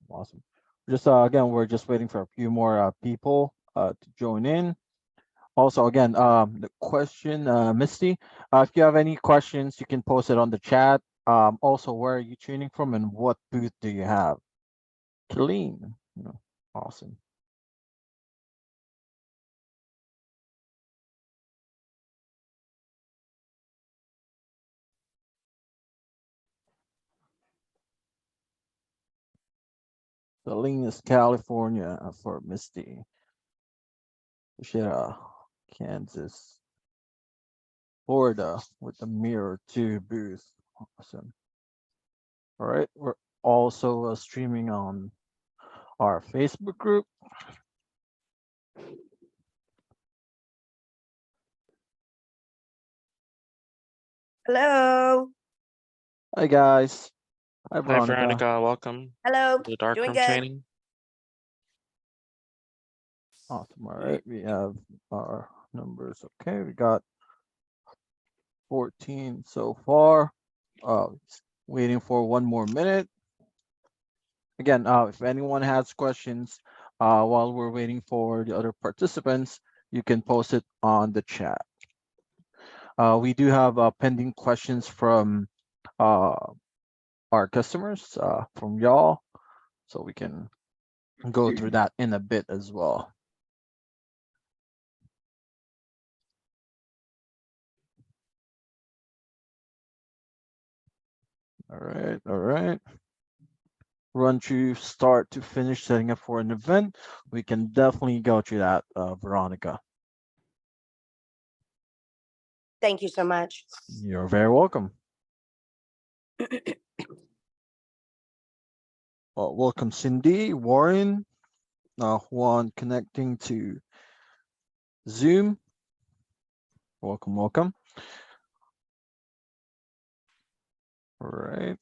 Awesome. Just again, we're just waiting for a few more people to join in. Also, again, the question, Misty, if you have any questions, you can post it on the chat. Also, where are you tuning from and what booth do you have? Clean. Awesome. Salinas, California for Misty. Wichita, Kansas, Florida with the Mirror 2 booth. Awesome. All right. We're also streaming on our Facebook group. Hello. Hi, guys. Hi, Hi, Veronica. Veronica. Welcome Hello. to the darkroom Doing good. training. Awesome. All right. We have our numbers. Okay. We got 14 so far. Waiting for 1 more minute. Again, if anyone has questions while we're waiting for the other participants, you can post it on the chat. We do have pending questions from our customers, from y'all, so we can go through that in a bit as well. All right, all right. Run through start to finish setting up for an event. We can definitely go through that, Veronica. Thank you so much. You're very welcome. Welcome, Cindy, Warren, Juan connecting to Zoom. Welcome, welcome. All right.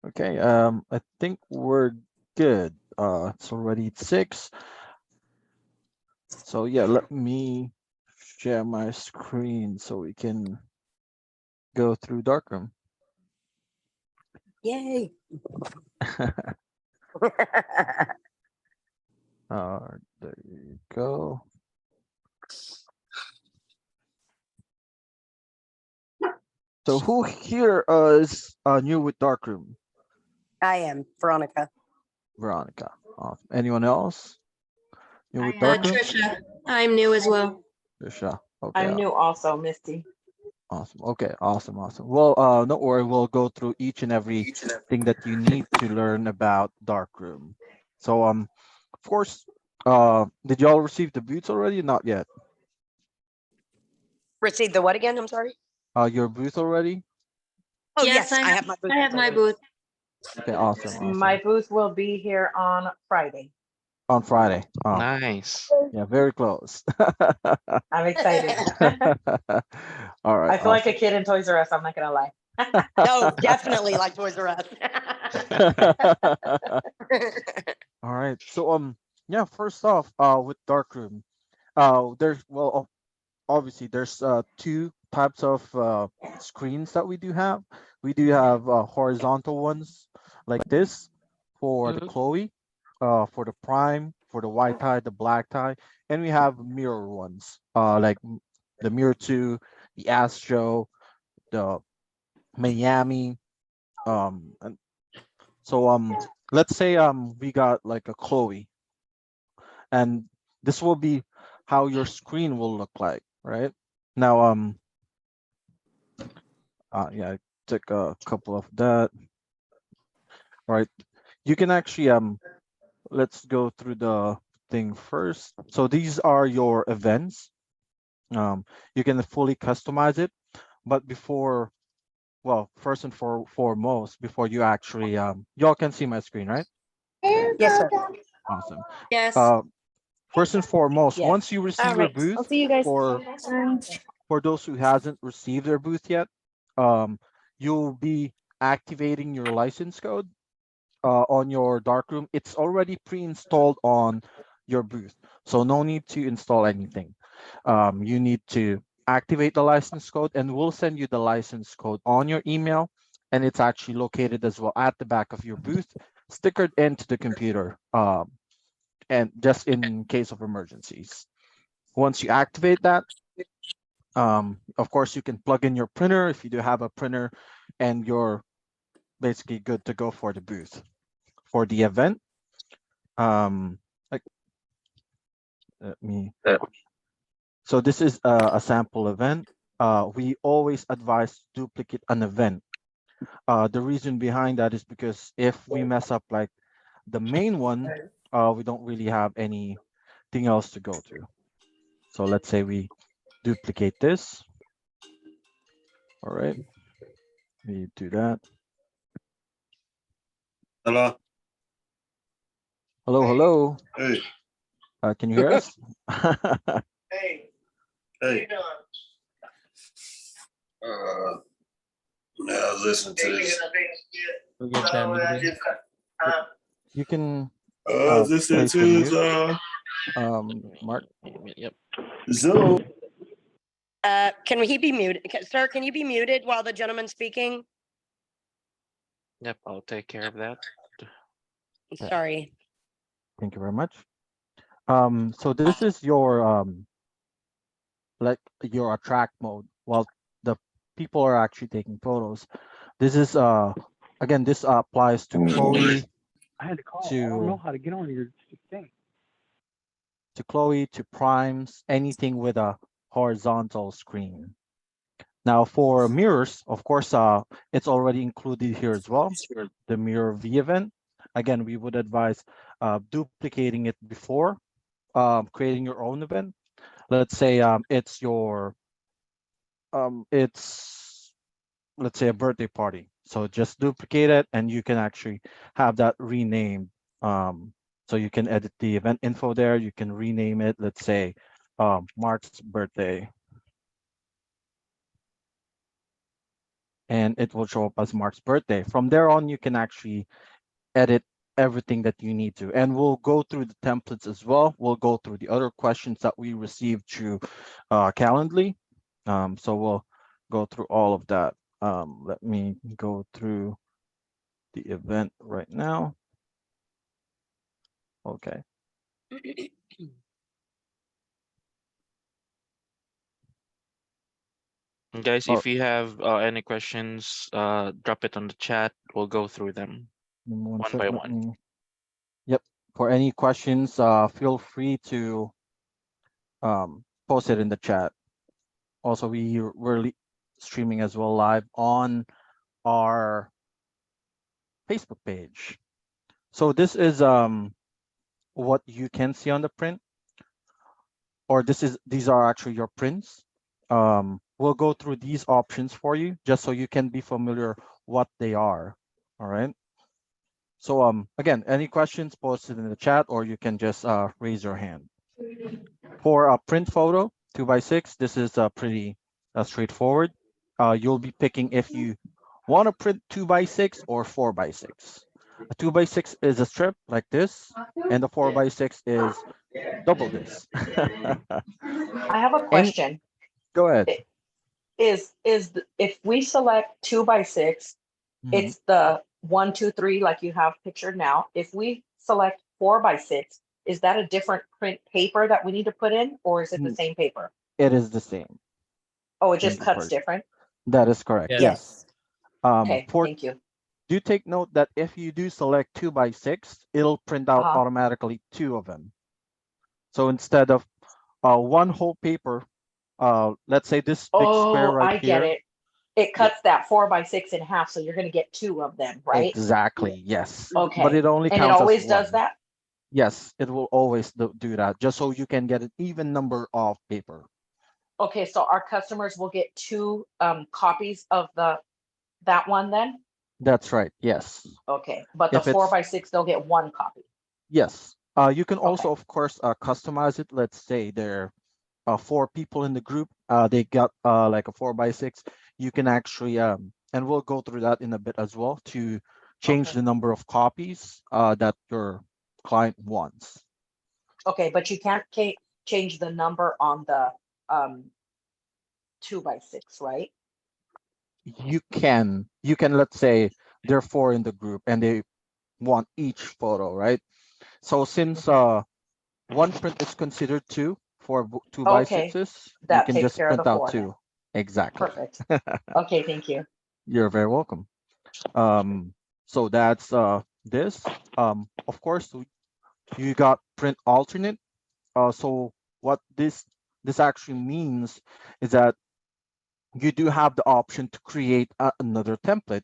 Okay, I think we're good. It's already 6. So yeah, let me share my screen so we can go through Darkroom. Yay. There you go. So who here is new with Darkroom? I am Veronica. Veronica. Anyone else new with Uh, Darkroom? Trisha, I'm new as well. Trisha. Okay. I'm new also, Misty. Awesome. Okay. Awesome. Awesome. Well, don't worry. We'll go through each and every thing that you need to learn about Darkroom. So, of course, did y'all receive the boots already? Not yet. Received the what again? I'm sorry. Your booth already? Oh Yes, yes, I have my booth. I have my booth. Okay. Awesome. Awesome. My booth will be here on Friday. On Friday. Oh, Nice. yeah. Very close. I'm excited. All right. I feel like a kid in Toys R Us. I'm not gonna lie. No, definitely like Toys R Us. All right. So yeah, first off, with Darkroom, there's obviously there's 2 types of screens that we do have. We do have horizontal ones like this for the Mhm. Chloe, for the Prime, for the white tie, the black tie, and we have mirror ones, like the Mirror 2, the Astro, the Miami, and so let's say we got like a Chloe, and this will be how your screen will look like, right? Now yeah, I took a couple of that. All right, you can actually let's go through the thing first. So these are your events. You can fully customize it, but before, well, first and foremost, before you actually y'all can see my screen, right? Yes, sir. Awesome. Yes. First and foremost, Yeah. once you receive your All right. booth, I'll see you guys. for those who hasn't received their booth yet, um, you'll be activating your license code on your darkroom. It's already pre-installed on your booth, so no need to install anything. You need to activate the license code, and we'll send you the license code on your email and it's actually located as well at the back of your booth, stickered into the computer, and just in case of emergencies. Once you activate that, of course, you can plug in your printer if you do have a printer, and you're basically good to go for the booth. For the event, like, let me. So this is a sample event. We always advise duplicate an event. The reason behind that is because if we mess up like the main one, we don't really have anything else to go to. So let's say we duplicate this. All right, we do that. Hello. Hello, hello. Hey. Can you hear us? Hey. Hey. I was listening to this. We'll get that meeting. You can I was listening place to the his Mark. Yep. Zoom. Can he be muted? Sir, can you be muted while the gentleman's speaking? Yep. I'll take care of that. Yeah. Sorry. Thank you very much. So this is your like your attract mode while the people are actually taking photos. This is again, this applies to Chloe, I had to call. I to don't know how to get on your thing. to Chloe, to Primes, anything with a horizontal screen. Now for mirrors, of course, it's already included here as well. The mirror V event. Again, we would advise duplicating it before creating your own event. Let's say it's let's say a birthday party. So just duplicate it, and you can actually have that renamed. So you can edit the event info there. You can rename it. Let's say Mark's birthday, and it will show up as Mark's birthday. From there on, you can actually edit everything that you need to. And we'll go through the templates as well. We'll go through the other questions that we received through Calendly. So we'll go through all of that. Let me go through the event right now. Okay. Guys, Oh, if you have any questions, drop it on the chat. We'll go through them give me one one sec. by Let one. me. Yep. For any questions, feel free to post it in the chat. Also, we're streaming as well live on our Facebook page. So this is what you can see on the print, or these are actually your prints. We'll go through these options for you just so you can be familiar what they are. All right. So again, any questions, post it in the chat, or you can just raise your hand. For a print photo 2x6, this is pretty straightforward. You'll be picking if you want to print 2x6 or 4x6. A 2x6 is a strip like this, and the 4x6 is double this. I have a And question. go ahead. If we select 2x6, Mhm. it's the 1, 2, 3 like you have pictured now. If we select 4x6, is that a different print paper that we need to put in, or is it the Mm, same paper? It is the same. Oh, it Same just cuts paper. different. That is correct. Yes. Yes. Okay, thank you. Do take note that if you do select 2x6, it'll print out Uh-huh. automatically 2 of them. So instead of one whole paper, let's say this big square Oh, right I get here. it. It Yeah, cuts that 4x6 in half, so you're going to get 2 of them, right? exactly. Yes. But Okay. it only And it counts as always does one. that? Yes, it will always do that, just so you can get an even number of paper. Okay, so our customers will get 2 copies of that one then? That's right. Yes. Okay, but the If it's 4x6, they'll get 1 copy. yes. You can also, Okay. of course, customize it. Let's say there are 4 people in the group. They got like a 4x6. You can actually and we'll go through that in a bit as well to change Okay. the number of copies that your client wants. Okay, but you can't change the number on the 2x6, right? you can, let's say there are 4 in the group and they want each photo, right? So since one print is considered 2 for 2 by Okay, 6s, you that can takes just care of the print out 4 then. 2. Exactly. Perfect. Okay, thank you. You're very welcome. So that's this. Of course, you got print alternate. So what this actually means is that you do have the option to create another template.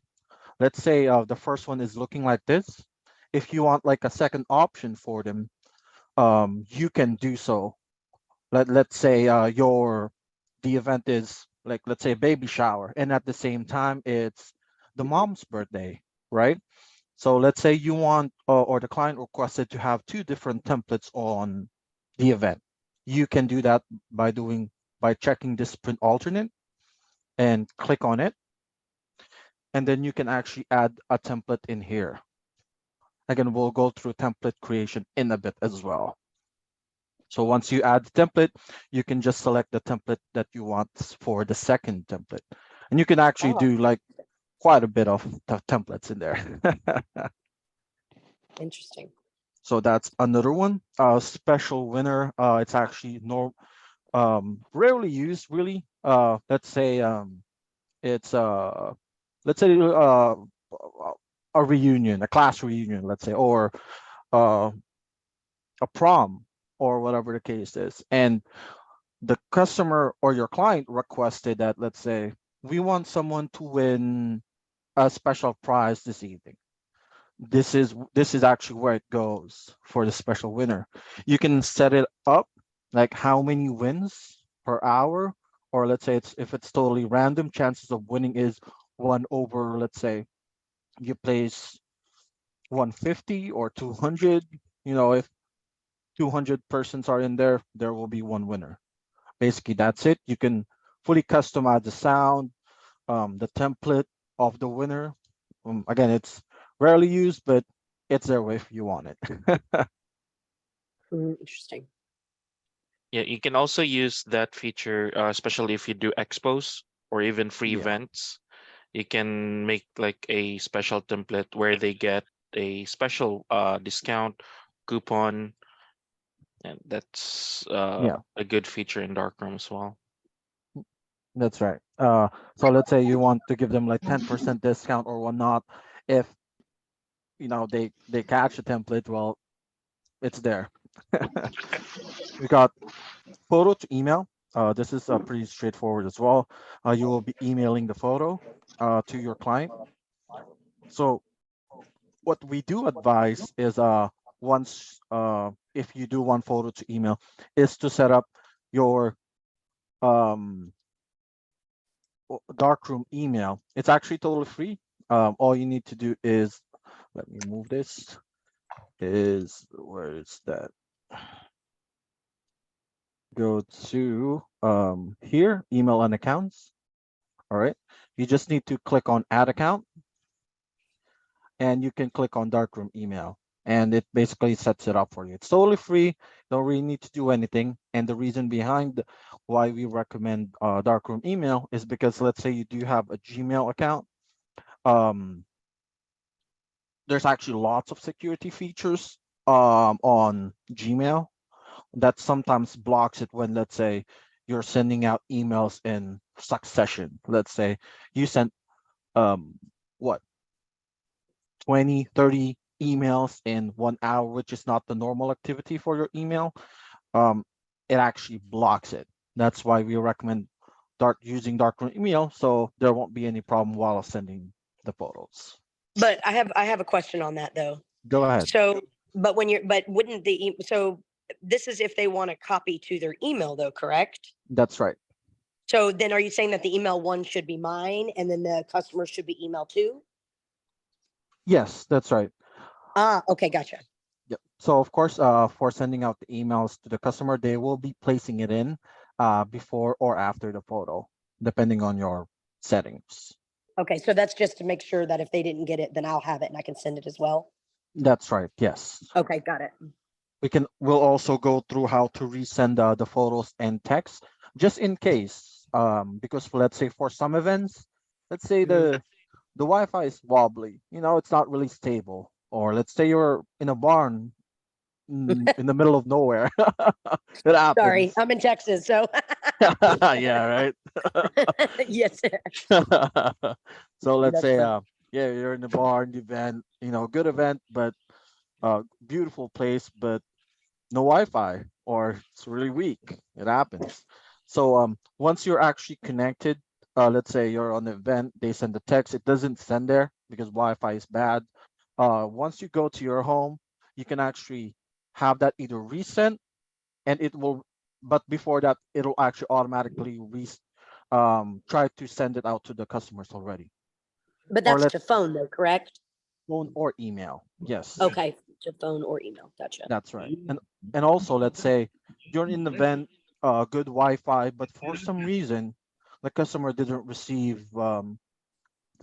Let's say the first one is looking like this. If you want like a second option for them, you can do so. Let's say the event is like, let's say, a baby shower, and at the same time it's the mom's birthday, right? So let's say you want, or the client requested to have 2 different templates on the event. You can do that by checking this print alternate and click on it, and then you can actually add a template in here. Again, we'll go through template creation in a bit as well. So once you add the template, you can just select the template that you want for the second template. And you can actually Oh, do like quite a bit of templates in there. Interesting. So that's another one. Special winner. It's actually rarely used really. Let's say it's let's say a reunion, a class reunion, let's say, or uh, a prom, or whatever the case is. And the customer or your client requested that, let's say, we want someone to win a special prize this evening. This is actually where it goes for the special winner. You can set it up like how many wins per hour, or let's say if it's totally random, chances of winning is 1 over, let's say you place 150 or 200. If 200 persons are in there, there will be 1 winner. Basically, that's it. You can fully customize the sound, the template of the winner. Again, it's rarely used, but it's there if you want it. Interesting. Yeah, you can also use that feature, especially if you do expos or even free Yeah. events. You can make like a special template where they get a special discount coupon, and that's Yeah, a good feature in Darkroom as well. that's right. So let's say you want to give them like 10% discount or whatnot. If they catch a template, well, it's there. We got photo to email. This is pretty straightforward as well. You will be emailing the photo to your client. So what we do advise is once if you do want photo to email, is to set up your um darkroom email. It's actually totally free. All you need to do is, let me move this, is, where is that? Go to here, email and accounts. All right. You just need to click on add account, and you can click on darkroom email, and it basically sets it up for you. It's totally free. Don't really need to do anything. And the reason behind why we recommend darkroom email is because, let's say you do have a Gmail account. There's actually lots of security features on Gmail that sometimes blocks it when, let's say, you're sending out emails in succession. Let's say you sent um what 20, 30 emails in 1 hour, which is not the normal activity for your email. It actually blocks it. That's why we recommend using darkroom email, so there won't be any problem while sending the photos. But I have a question on that though. Go ahead. So, but wouldn't so this is if they want a copy to their email though, correct? That's right. So then are you saying that the email one should be mine and then the customer should be email two? Yes, that's right. Okay, gotcha. Yep. So of course, for sending out the emails to the customer, they will be placing it in before or after the photo, depending on your settings. Okay, so that's just to make sure that if they didn't get it, then I'll have it and I can send it as well. That's right. Yes. Okay, got it. We'll also go through how to resend the photos and text, just in case, because let's say for some events, let's say the Wi-Fi is wobbly. It's not really stable. Or let's say you're in a barn in the middle of nowhere. It Sorry, happens. I'm in Texas, so Yeah, right. yes, sir. So let's That's say funny. yeah, you're in the barn event, good event, but beautiful place, but no Wi-Fi or it's really weak. It happens. So once you're actually connected, let's say you're on the event, they send the text. It doesn't send there because Wi-Fi is bad. Once you go to your home, you can actually have that either resent and it will, but before that, it'll actually automatically try to send it out to the customers already. But Or that's let's to phone though, correct? phone or email. Yes. Okay, to phone or email. Gotcha. That's right. And also, let's say you're in the event, good Wi-Fi, but for some reason, the customer didn't receive the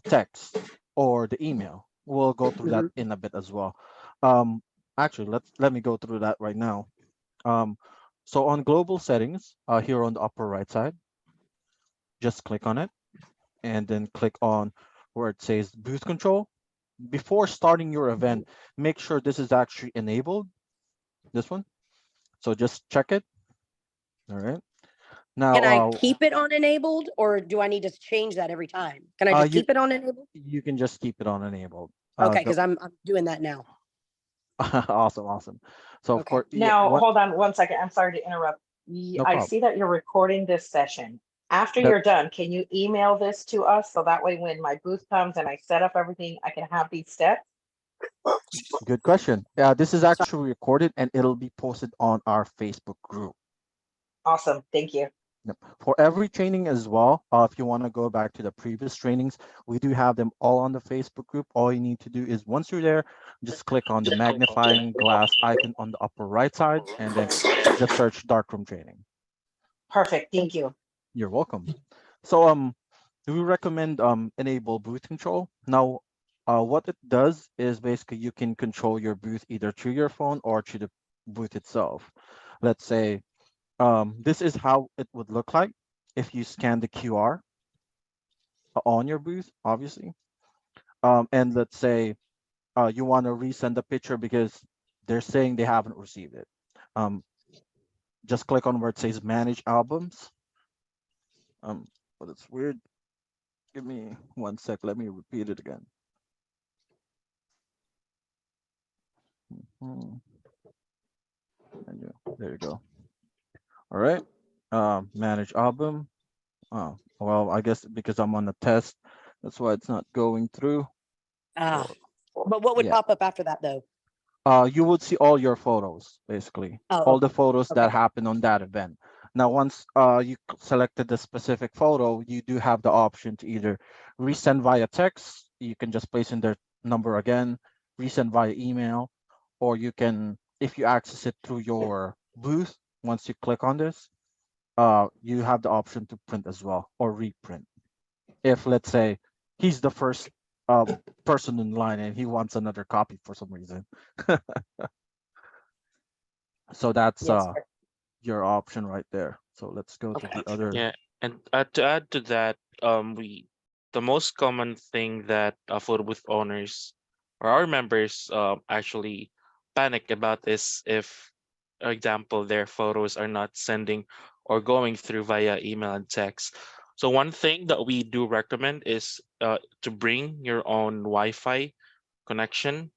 text or the email. We'll go through that Mhm. in a bit as well. Um, Actually, let me go through that right now. Um, so on global settings, here on the upper right side, just click on it and then click on where it says booth control. Before starting your event, make sure this is actually enabled. This one. So just check it. All right. Can I Now, keep it on enabled or do I need to change that every time? Can I just you keep it on enabled? you can just keep it on enabled. Okay, Go. because I'm doing that now. Awesome, awesome. So of Okay. course, yeah, Now, what? hold on one second. I'm sorry to interrupt. No I problem. see that you're recording this session. After That you're done, can you email this to us so that way when my booth comes and I set up everything, I can have these steps? good question. Yeah, this is actually recorded and it'll be posted on our Facebook group. Awesome. Thank you. Yep. For every training as well, if you want to go back to the previous trainings, we do have them all on the Facebook group. All you need to do is once you're there, just click on the magnifying glass icon on the upper right side and then just search darkroom training. Perfect. Thank you. You're welcome. So we recommend enable booth control. Now, what it does is basically you can control your booth either through your phone or through the booth itself. Let's say this is how it would look like if you scan the QR on your booth, obviously. And let's say you want to resend the picture because they're saying they haven't received it. Um, just click on where it says manage albums. But it's weird. Give me 1 sec. Let me repeat it again. Hmm, there you go. All right. Manage album. Well, I guess because I'm on the test, that's why it's not going through. Ah, Or but what would yeah. pop up after that though? You would see all your photos, basically, Oh, all the okay. photos Okay. that happened on that event. Now, once you selected the specific photo, you do have the option to either resend via text, you can just place in their number again, resend via email, or you can, if you access it through your booth, once you click on this, you have the option to print as well or reprint. If let's say he's the first uh, person in line and he wants another copy for some reason. So that's Yes, sir. your option right there. So let's go to Okay. the other. Yeah, and to add to that, we the most common thing that photo booth owners or our members actually panic about is if, for example, their photos are not sending or going through via email and text. So one thing that we do recommend is to bring your own Wi-Fi connection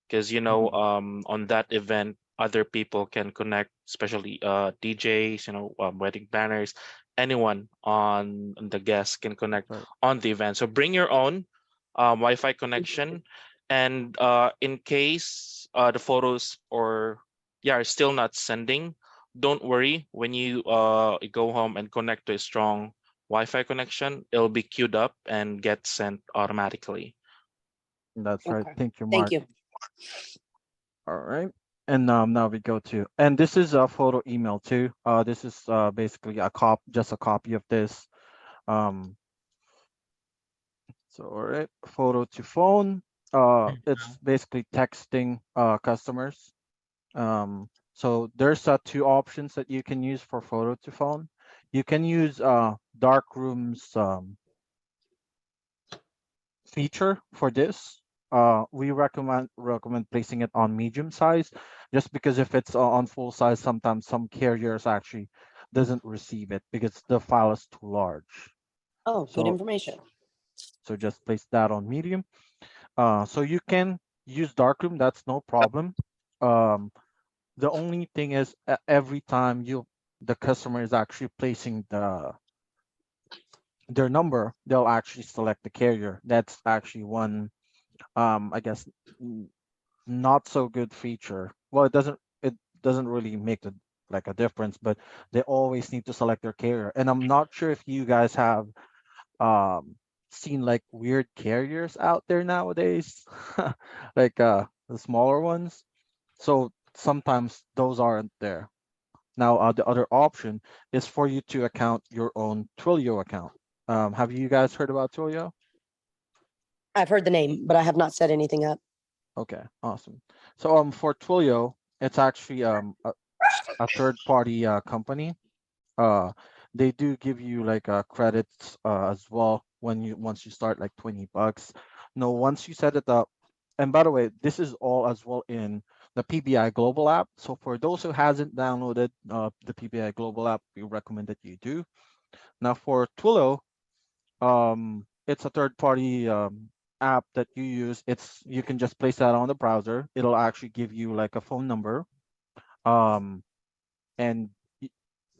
because Mhm. on that event other people can connect, especially DJs, wedding planners, anyone on the guest can That's connect right. on the event. So bring your own Wi-Fi connection, and in case the photos or yeah are still not sending, don't worry. When you go home and connect to a strong Wi-Fi connection, it'll be queued up and get sent automatically. That's right. Okay. Thank you, Thank Mark. you. All right. And now we go to, and this is a photo email too. This is basically just a copy of this. Um, so all right, photo to phone. It's basically texting customers. So there's two options that you can use for photo to phone. You can use dark rooms feature for this, we recommend placing it on medium size, just because if it's on full size, sometimes some carriers actually doesn't receive it because the file is too large. Oh, good So information. so just place that on medium. So you can use darkroom, that's no problem. Um, the only thing is every time the customer is actually placing their number, they'll actually select the carrier. That's actually one, I guess, not so good feature. Well, it doesn't really make like a difference, but they always need to select their carrier. And I'm not sure if you guys have um seen like weird carriers out there nowadays, like the smaller ones. So sometimes those aren't there. Now, the other option is for you to account your own Twilio account. Have you guys heard about Twilio? I've heard the name, but I have not set anything up. Okay, awesome. So for Twilio, it's actually a third party company. Uh they do give you like credits as well when you once you start like $20. No, once you set it up, and by the way, this is all as well in the PBI Global app. So for those who hasn't downloaded the PBI Global app, we recommend that you do. Now for Twilio, it's a third party app that you use. It's you can just place that on the browser. It'll actually give you like a phone number. Um and y-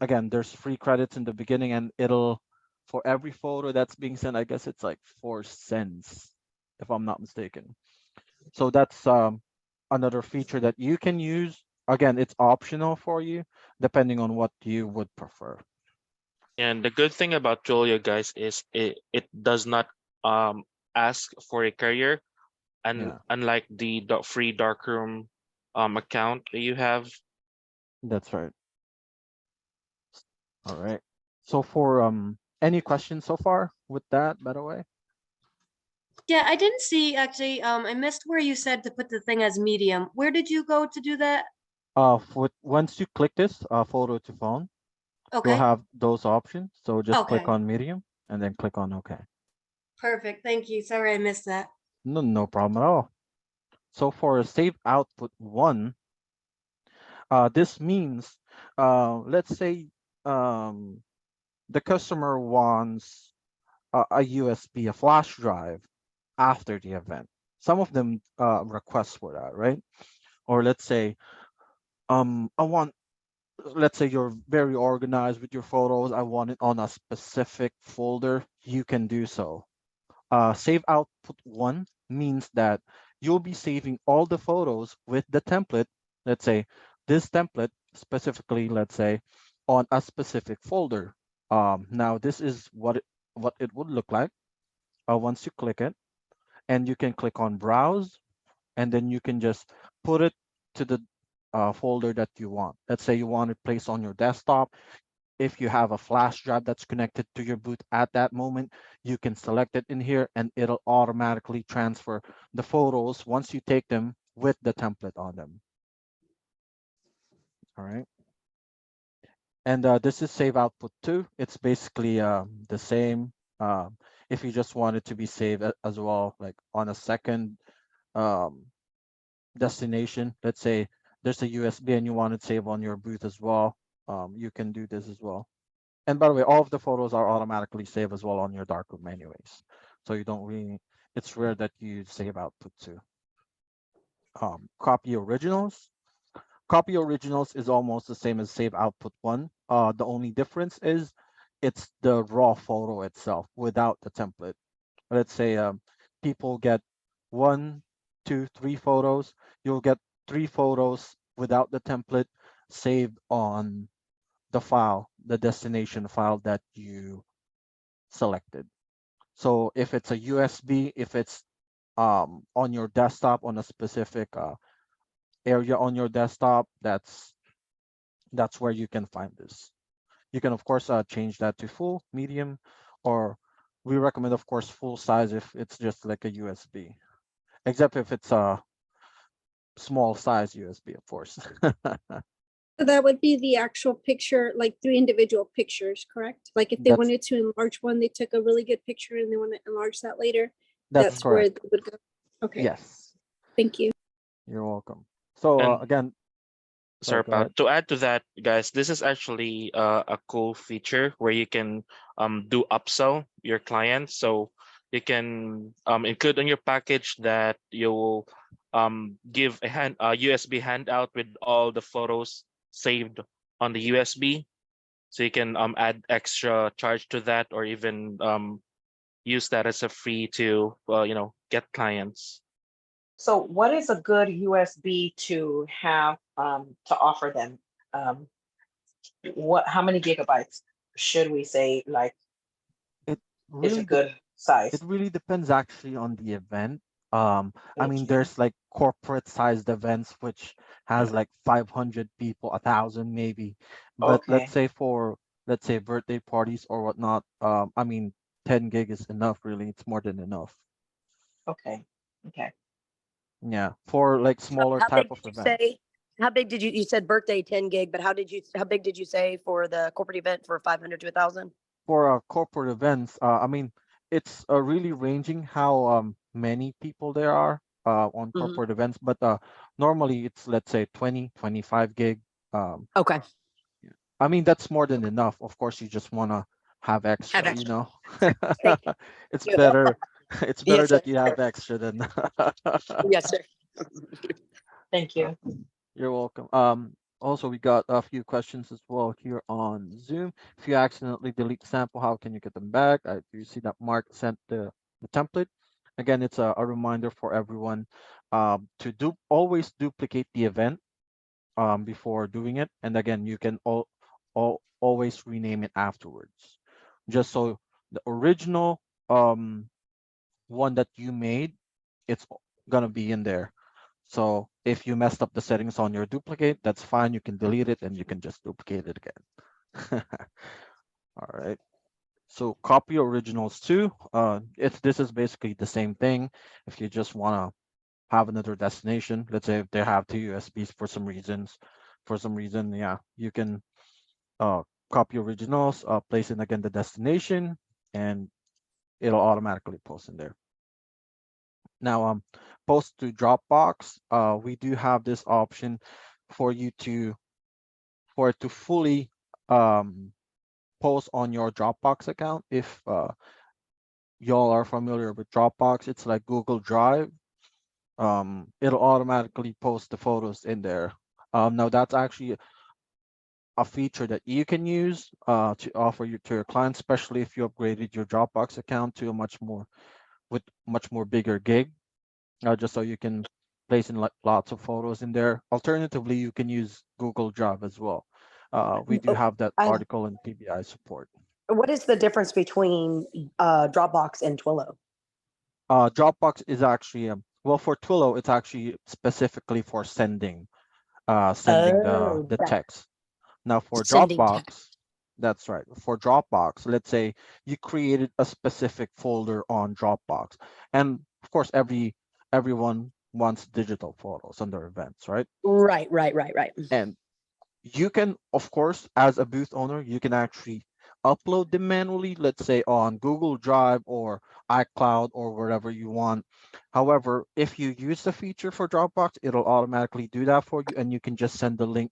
again, there's free credits in the beginning, and it'll for every photo that's being sent, I guess it's like 4 cents, if I'm not mistaken. So that's another feature that you can use. Again, it's optional for you depending on what you would prefer. And the good thing about Julia, guys, is it does not um ask for a carrier, and Yeah, unlike the free darkroom account that you have. that's right. All right. So for any questions so far with that, by the way? Yeah, I didn't see actually. I missed where you said to put the thing as medium. Where did you go to do that? For once you click this photo to phone, you'll Okay. have those options. So just click Okay. on medium and then click on OK. Perfect. Thank you. Sorry I missed that. No, no problem at all. So for save output one, this means, let's say um, the customer wants a USB, a flash drive after the event. Some of them request for that, right? Or let's say, I want, let's say you're very organized with your photos. I want it on a specific folder. You can do so. Save output one means that you'll be saving all the photos with the template. Let's say this template specifically, let's say, on a specific folder. Now this is what it would look like once you click it, and you can click on browse, and then you can just put it to the folder that you want. Let's say you want it placed on your desktop. If you have a flash drive that's connected to your boot at that moment, you can select it in here and it'll automatically transfer the photos once you take them with the template on them. All right. And this is save output 2. It's basically the same. If you just want it to be saved as well, like on a second um, destination, let's say there's a USB and you want it saved on your boot as well, you can do this as well. And by the way, all of the photos are automatically saved as well on your darkroom anyways. So you don't really, it's rare that you save output to. Copy originals. Copy originals is almost the same as save output one. The only difference is it's the raw photo itself without the template. Let's say people get 1, 2, 3 photos. You'll get 3 photos without the template saved on the file, the destination file that you selected. So if it's a USB, if it's on your desktop on a specific area on your desktop, that's where you can find this. You can of course change that to full, medium, or we recommend of course full size if it's just like a USB, except if it's a small size USB, of course. So that would be the actual picture, like 3 individual pictures, correct? Like if they That's wanted to enlarge one, they took a really good picture and they want to enlarge that later. That's That's where correct. it would go. Okay, Yes, thank you. you're welcome. So And again, sorry, sorry, go ahead. to add to that, guys, this is actually a cool feature where you can do upsell your clients. So you can include in your package that you will give a USB handout with all the photos saved on the USB. So you can add extra charge to that, or even use that as a free to get clients. So what is a good USB to have to offer them? Um, how many gigabytes should we say like It is a really good it size? really depends actually on the event. I mean, Okay. there's like corporate sized events which has like 500 people, 1,000 maybe. But Okay. let's say birthday parties or whatnot, I mean, 10 gig is enough. Really, it's more than enough. Okay. Okay. Yeah, for like smaller How type big of did you event. say? How big did you said birthday 10 gig, but how big did you say for the corporate event for 500 to 1,000? For corporate events, I mean, it's really ranging how many people there are on Mhm. corporate events, but normally it's let's say 20, 25 gig. Um, Okay. yeah. I mean, that's more than enough. Of course, you just want to have Have extra, you extra. know. Thank It's you. better. It's better Yes, sir. that you have extra than. Yes, sir. Thank you. You're welcome. Also, we got a few questions as well here on Zoom. If you accidentally delete the sample, how can you get them back? I do see that Mark sent the template. Again, it's a reminder for everyone to always duplicate the event before doing it. And again, you can always rename it afterwards. Just so the original one that you made, it's gonna be in there. So if you messed up the settings on your duplicate, that's fine. You can delete it and you can just duplicate it again. All right. So copy originals too. If this is basically the same thing, if you just want to have another destination, let's say if they have two USBs for some reason, yeah, you can uh, copy originals, place in again the destination, and it'll automatically post in there. Now, post to Dropbox, we do have this option for you to for it to fully post on your Dropbox account. If y'all are familiar with Dropbox, it's like Google Drive. It'll automatically post the photos in there. Now that's actually a feature that you can use to offer to your clients, especially if you upgraded your Dropbox account to a much more bigger gig. Just so you can place in like lots of photos in there. Alternatively, you can use Google Drive as well. We do Oh, have that I, article and PBI support. what is the difference between Dropbox and Twilio? Dropbox is actually well for Twilio, it's actually specifically for sending Oh, the that text. Now for sending text. Dropbox, that's right. For Dropbox, let's say you created a specific folder on Dropbox, and of course everyone wants digital photos on their events, right? Right. And you can, of course, as a booth owner, you can actually upload them manually, let's say on Google Drive or iCloud or wherever you want. However, if you use the feature for Dropbox, it'll automatically do that for you, and you can just send the link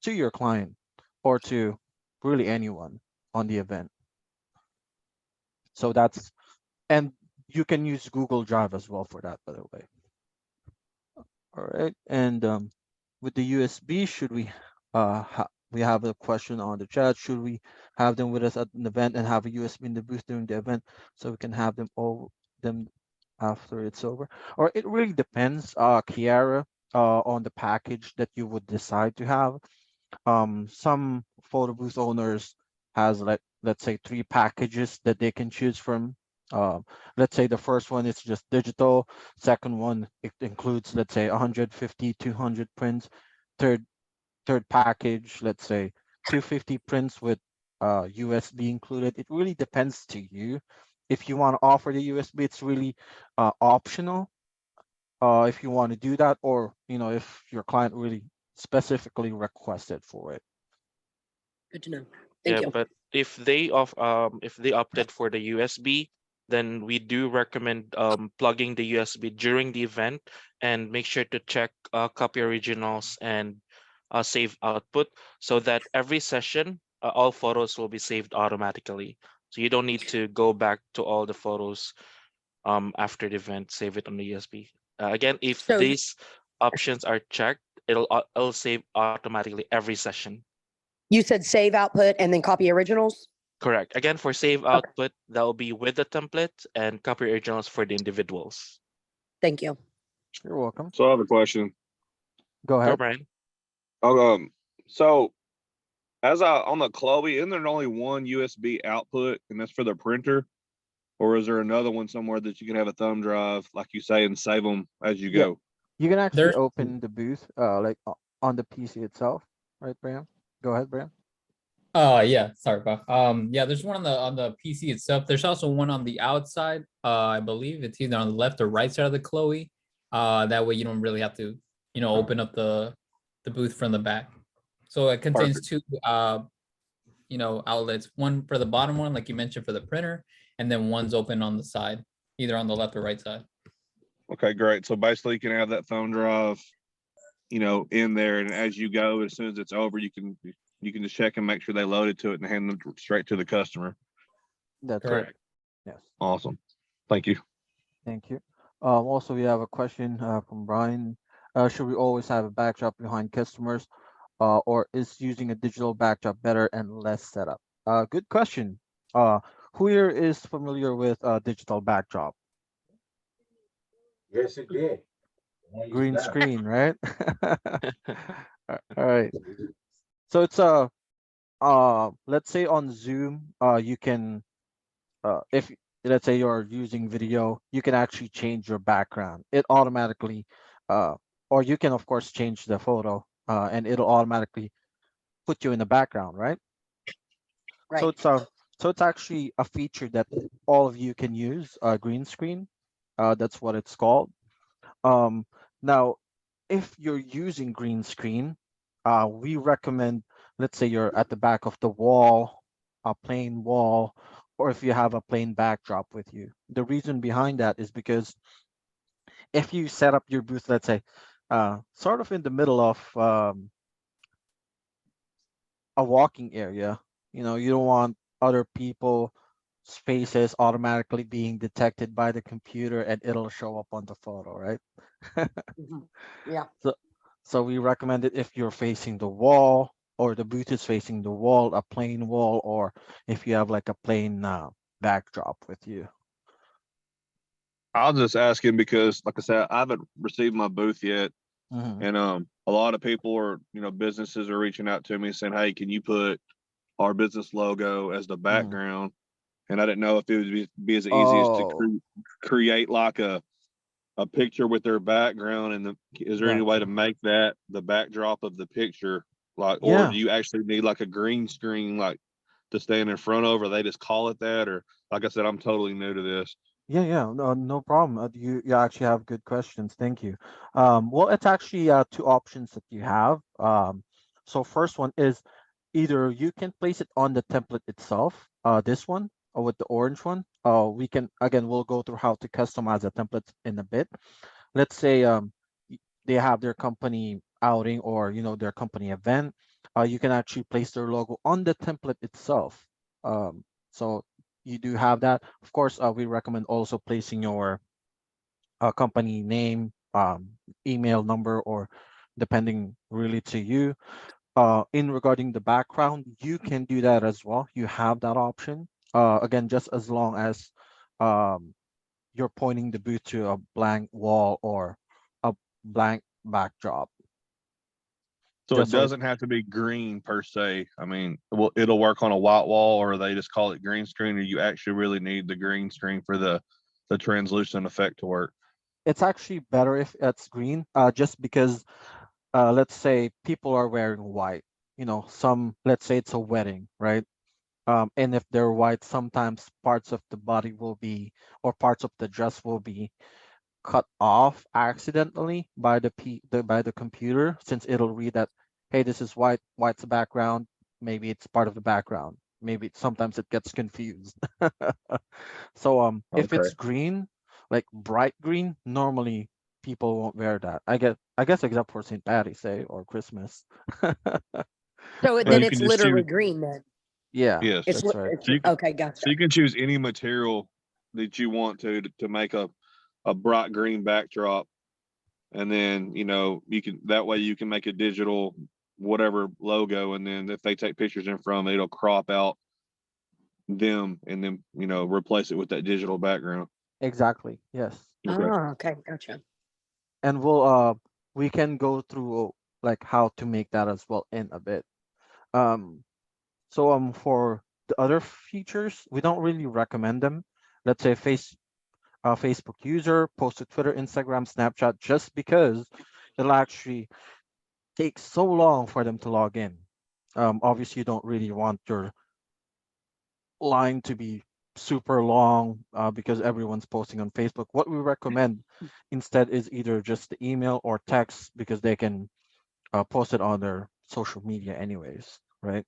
to your client or to really anyone on the event. So that's, and you can use Google Drive as well for that, by the way. All right, and with the USB, should we we have a question on the chat. Should we have them with us at an event and have a USB in the booth during the event so we can have them after it's over? Or it really depends, Kiara, on the package that you would decide to have. Some photo booth owners has like let's say 3 packages that they can choose from. Let's say the first one is just digital. Second one, it includes let's say 150 200 prints. third Third package, let's say 250 prints with USB included. It really depends to you. If you want to offer the USB, it's really optional if you want to do that, or if your client really specifically requested for it. Good to know. Thank Yeah, you. but if they opted for the USB, then we do recommend plugging the USB during the event, and make sure to check copy originals and save output, so that every session, all photos will be saved automatically. So you don't need to go back to all the photos after the event, save it on the USB. Again, if So these options are checked, it'll save automatically every session. you said save output and then copy originals? Correct. Again, for save Okay, output, that will be with the template, and copy originals for the individuals. thank you. You're welcome. So I have a question. Go Go, ahead. Brian. Um, so as I on the Chloe, isn't there only one USB output, and that's for the printer? Or is there another one somewhere that you can have a thumb drive, like you say, and save them as you Yeah. go? You can actually There's open the booth, like on the PC itself, right, Bram? Go ahead, Bram. yeah, sorry, Buck. Yeah, there's one on the PC itself. There's also one on the outside. I believe it's either on the left or right side of the Chloe. That way you don't really have to, open up the booth from the back. So it contains Perfect. two outlets, one for the bottom one, like you mentioned, for the printer, and then one's open on the side, either on the left or right side. Okay, great. So basically, you can have that thumb drive, in there, and as you go, as soon as it's over, you can just check and make sure they loaded to it and hand them straight to the customer. That's it. Correct. Yes. Awesome. Thank you. Thank you. Also, we have a question from Brian. Should we always have a backdrop behind customers, or is using a digital backdrop better and less setup? Good question. Who here is familiar with digital backdrop? Yes, it did. Green screen, right? All right. So it's let's say on Zoom, you can if let's say you're using video, you can actually change your background. It automatically, uh, or you can of course change the photo, and it'll automatically put you in the background, right? So Right. it's actually a feature that all of you can use. Green screen, that's what it's called. Um, Now, if you're using green screen, we recommend, let's say you're at the back of the wall, a plain wall, or if you have a plain backdrop with you. The reason behind that is because if you set up your booth, let's say, sort of in the middle of a walking area, you don't want other people spaces automatically being detected by the computer and it'll show up on the photo, right? Mhm. Yeah. So, so we recommend it if you're facing the wall or the booth is facing the wall, a plain wall, or if you have like a plain backdrop with you. I'll just ask him because, like I said, I haven't received my booth yet, Mhm. and a lot of people are, businesses are reaching out to me saying, "Hey, can you put our business logo as the background?" And I didn't know if it would be as easy as to Oh, create like a picture with their background, and is there any way to gotcha. make that the backdrop of the picture, like, or Yeah, do you actually need like a green screen, like, to stand in front of, or they just call it that? Or, like I said, I'm totally new to this. yeah. No problem. You actually have good questions. Thank you. Well, it's actually two options that you have. So first one is either you can place it on the template itself, this one, or with the orange one. We can again we'll go through how to customize the template in a bit. Let's say they have their company outing or their company event. You can actually place their logo on the template itself. So you do have that. Of course, we recommend also placing your company name, email number, or depending really to you. In regarding the background, you can do that as well. You have that option. Again, just as long as um, you're pointing the booth to a blank wall or a blank backdrop. So it Just so it, doesn't have to be green per se. I mean, it'll work on a white wall, or they just call it green screen, or you actually really need the green screen for the translucent effect to work. it's actually better if it's green, just because let's say people are wearing white. Let's say it's a wedding, right? And if they're white, sometimes parts of the body will be, or parts of the dress will be cut off accidentally by by the computer, since it'll read that, hey, this is white, white's the background, maybe it's part of the background, maybe sometimes it gets confused. So if Okay. it's green, like bright green, normally people won't wear that. I guess except for St. Patty's Day or Christmas. So And then you But can it's just literally choose. green then. yeah, Yes. It's, that's right. it's So you can, okay, gotcha. so you can choose any material that you want to make a bright green backdrop, and then you can that way you can make a digital whatever logo, and then if they take pictures in from it, it'll crop out them and then replace it with that digital background. Exactly. Yes. Okay. Oh, okay, gotcha. And we can go through like how to make that as well in a bit. Um so for the other features, we don't really recommend them. Let's say Facebook user, post to Twitter, Instagram, Snapchat, just because it'll actually take so long for them to log in. Obviously, you don't really want your line to be super long because everyone's posting on Facebook. What we recommend instead is either just the email or text because they can post it on their social media anyways, right?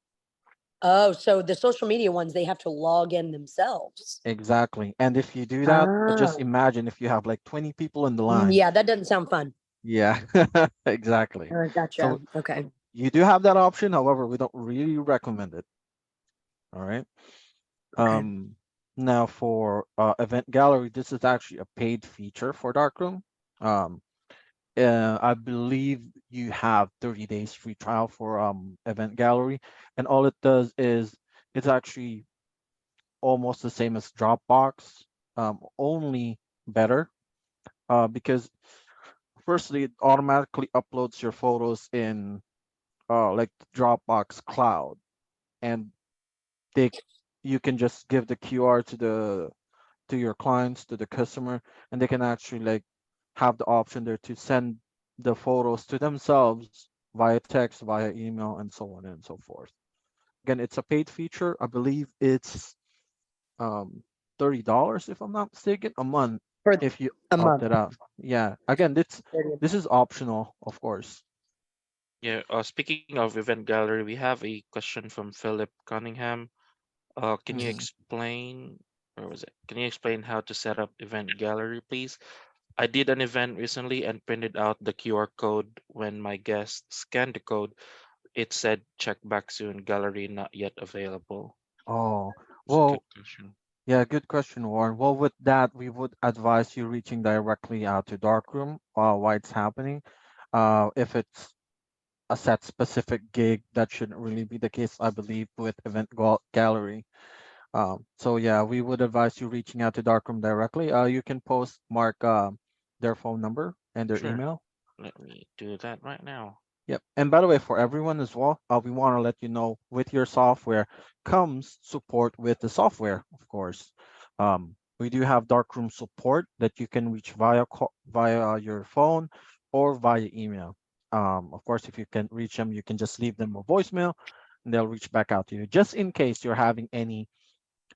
Oh, so the social media ones, they have to log in themselves. Exactly. And if you do that, just Ah, imagine if you have like 20 people in the line. yeah, that doesn't sound fun. Yeah, exactly. Gotcha. So Okay. you do have that option. However, we don't really recommend it. All right. Okay. Now for event gallery, this is actually a paid feature for Darkroom. Um, I believe you have 30 days free trial for event gallery, and all it does is it's actually almost the same as Dropbox, only better. Because firstly, it automatically uploads your photos in like the Dropbox cloud, and they you can just give the QR to your clients, to the customer, and they can actually like have the option there to send the photos to themselves via text, via email, and so on and so forth. Again, it's a paid feature. I believe it's um $30 if I'm not mistaken a month For if you a opt month. it out. Yeah. Again, this 30 a this month. is optional, of course. Yeah. Speaking of event gallery, we have a question from Philip Cunningham. Can you Mhm. explain, or was it? Can you explain how to set up event gallery, please? I did an event recently and printed out the QR code. When my guest scanned the code, it said check back soon, gallery not yet available. Oh, It's a good well, question. yeah, good question, Warren. Well, with that, we would advise you reaching directly out to Darkroom while it's happening. If it's a set specific gig, that shouldn't really be the case, I believe, with gallery. So yeah, we would advise you reaching out to Darkroom directly. You can mark their phone number and their Sure. email. Let me do that right now. Yep. And by the way, for everyone as well, we want to let you know with your software comes support with the software, of course. We do have darkroom support that you can reach via your phone or via email. Of course, if you can reach them, you can just leave them a voicemail and they'll reach back out to you. Just in case you're having any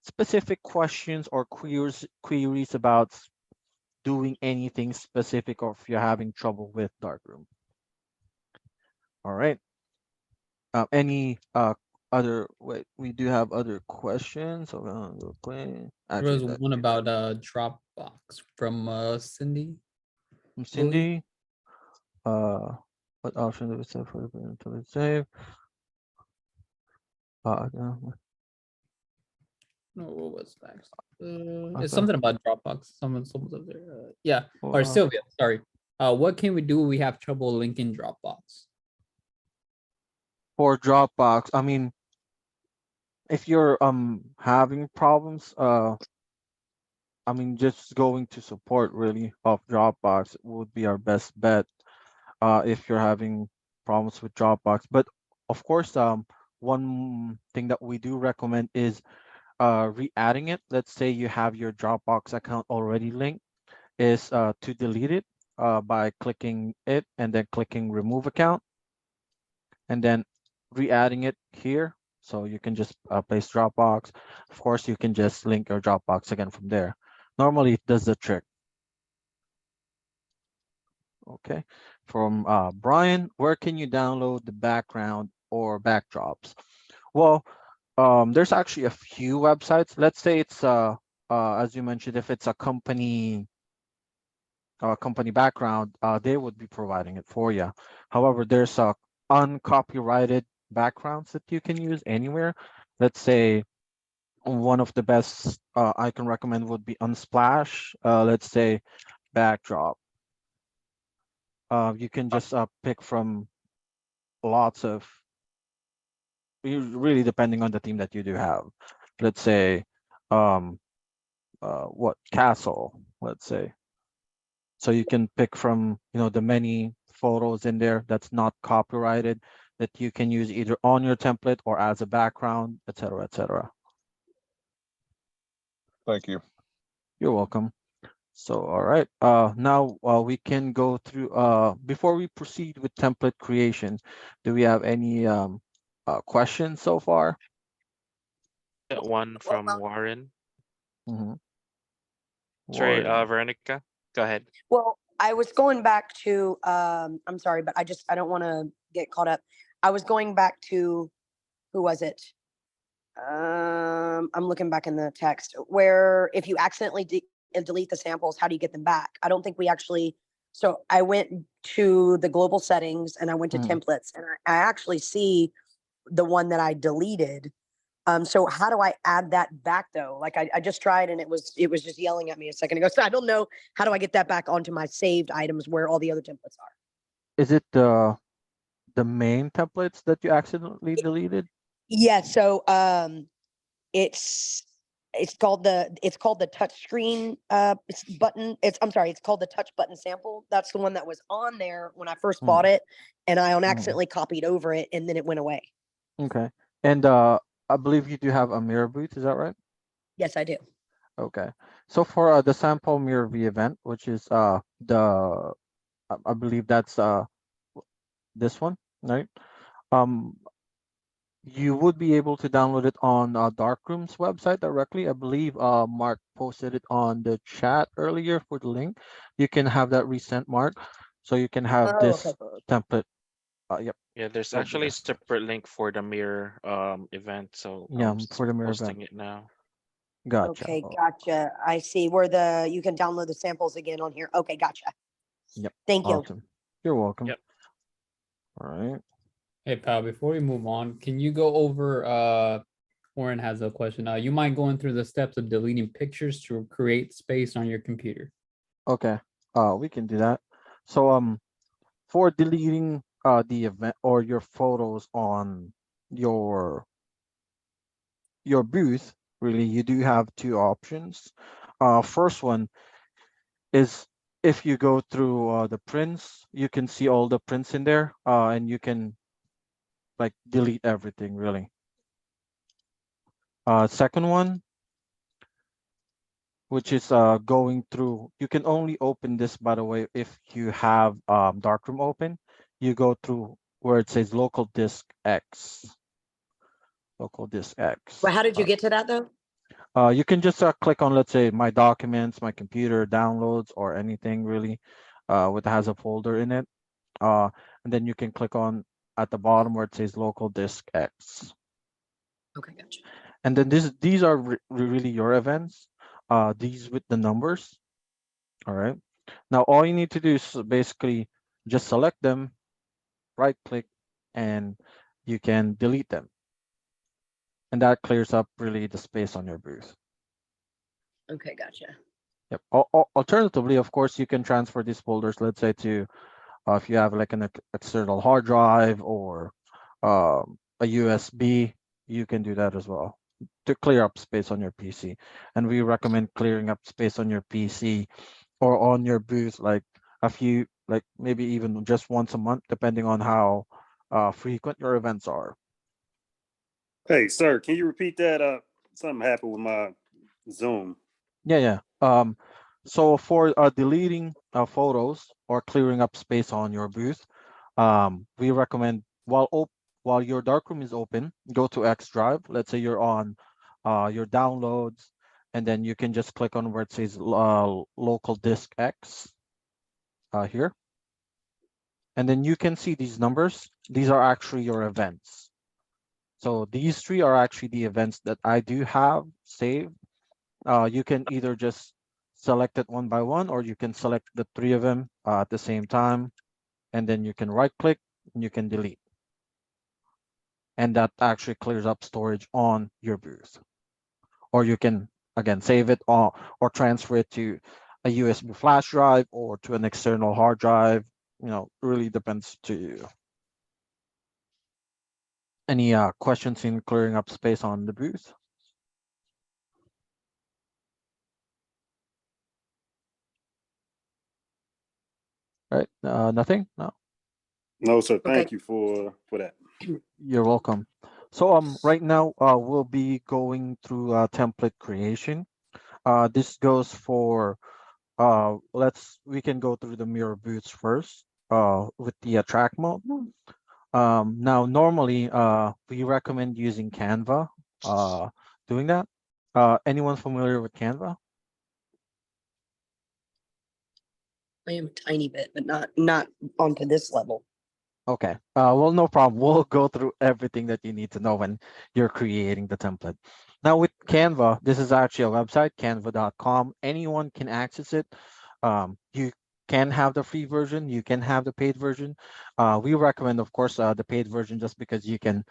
specific questions or queries about doing anything specific or if you're having trouble with darkroom. All right. Any other wait, we do have other questions. Hold on real quick. There Actually, was that one about Dropbox from Cindy. from I believe. Cindy. Uh, what option do we set for the until it's saved? No, No, what was next? It's okay. something about Dropbox. Someone's up there. Yeah, or For Sylvia. Sorry. What can we do? When we have trouble linking Dropbox. for Dropbox, I mean, if you're having problems, I mean, just going to support really of Dropbox would be our best bet. If you're having problems with Dropbox, but of course, one thing that we do recommend is re-adding it. Let's say you have your Dropbox account already linked, is to delete it by clicking it and then clicking remove account and then re-adding it here. So you can just place Dropbox. Of course, you can just link your Dropbox again from there. Normally, it does the trick. Okay. From Brian, where can you download the background or backdrops? Well, There's actually a few websites. Let's say it's as you mentioned, if it's a company background, they would be providing it for you. However, there's uncopyrighted backgrounds that you can use anywhere. Let's say one of the best I can recommend would be Unsplash. Let's say backdrop. You can just pick from lots of, really depending on the theme that you do have. Let's say um what castle, let's say. So you can pick from, the many photos in there that's not copyrighted that you can use either on your template or as a background, etc., etc. Thank you. You're welcome. So, all right. Now we can go through. Before we proceed with template creation, do we have any questions so far? Got one from Warren. Mm-hmm. Sorry, Veronica, go ahead. Well, I was going back to, I'm sorry, but I don't want to get caught up. I was going back to, who was it? I'm looking back in the text where if you accidentally delete the samples, how do you get them back? I don't think we actually, so I went to the global settings and I went to templates and I actually see the one that I deleted. So how do I add that back though? Like I just tried and it was just yelling at me a second ago. So I don't know, how do I get that back onto my saved items where all the other templates are? Is it the main templates that you accidentally deleted? Yeah. So it's called the touch screen button. I'm sorry, it's called the touch button sample. That's the one that was on there when I first bought it, and I accidentally copied over it, and then it went away. Okay. And I believe you do have a mirror booth, is that right? Yes, I do. Okay. So for the sample mirror v event, which is the I believe that's this one, right? Um, you would be able to download it on Darkroom's website directly. I believe Mark posted it on the chat earlier for the link. You can have that resent, Mark, so you can have this template. Yep. Yeah, there's over actually a there. separate link for the mirror event, so Yeah, I'm for the mirror posting event. it now. Gotcha. Okay, gotcha. I see where you can download the samples again on here. Okay, gotcha. Yep. Thank you. Awesome. You're welcome. Yep. All right. Hey pal, before we move on, can you go over Warren has a question. You mind going through the steps of deleting pictures to create space on your computer? Okay. We can do that. So for deleting the event or your photos on your booth, really you do have two options. First one is if you go through the prints, you can see all the prints in there, and you can like delete everything really. Second one, which is going through, you can only open this, by the way, if you have Darkroom open. You go through where it says local disk X. Local disk X. Well, how did you get to that though? You can just click on, let's say, my documents, my computer downloads, or anything really with has a folder in it. And then you can click on at the bottom where it says local disk X. Okay, gotcha. And then these are really your events. These with the numbers. All right. Now all you need to do is basically just select them, right click, and you can delete them. And that clears up really the space on your booth. Okay, gotcha. Yep. Alternatively, of course, you can transfer these folders, let's say, to if you have like an external hard drive or a USB, you can do that as well to clear up space on your PC. And we recommend clearing up space on your PC or on your booth like like maybe even just once a month, depending on how frequent your events are. Hey, sir, can you repeat that? Something happened with my Zoom. Yeah. So for deleting photos or clearing up space on your booth, we recommend while your darkroom is open, go to X Drive. Let's say you're on your downloads, and then you can just click on where it says local disk X here. And then you can see these numbers. These are actually your events. So these three are actually the events that I do have saved. You can either just select it one by one, or you can select the three of them at the same time, and then you can right click and you can delete. And that actually clears up storage on your booth. Or you can, again, save it or transfer it to a USB flash drive or to an external hard drive. Really depends to you. Any questions in clearing up space on the booth? Right? Nothing? No. No, sir. Okay. Thank you for that. You're welcome. So right now we'll be going through template creation. This goes for we can go through the mirror booths first with the track mode. Now normally we recommend using Canva doing that. Anyone familiar with Canva? I am a tiny bit, but not onto this level. Okay. Well, no problem. We'll go through everything that you need to know when you're creating the template. Now with Canva, this is actually a website, canva.com. Anyone can access it. You can have the free version, you can have the paid version. We recommend, of course, the paid version just because you can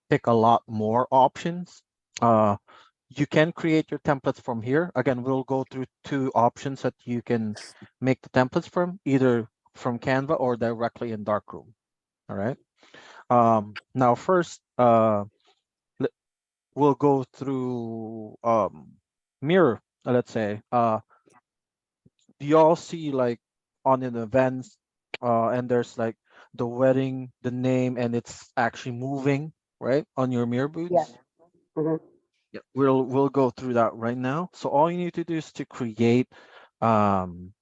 pick a lot more options. You can create your templates from here. Again, we'll go through two options that you can make the templates from, either from Canva or directly in Darkroom. All right. Now first, we'll go through mirror. Let's say, do you all see like on an events, and there's like the wedding, the name, and it's actually moving right on your mirror Yeah. boots? Mhm. Yeah, we'll go through that right now. So all you need to do is to um,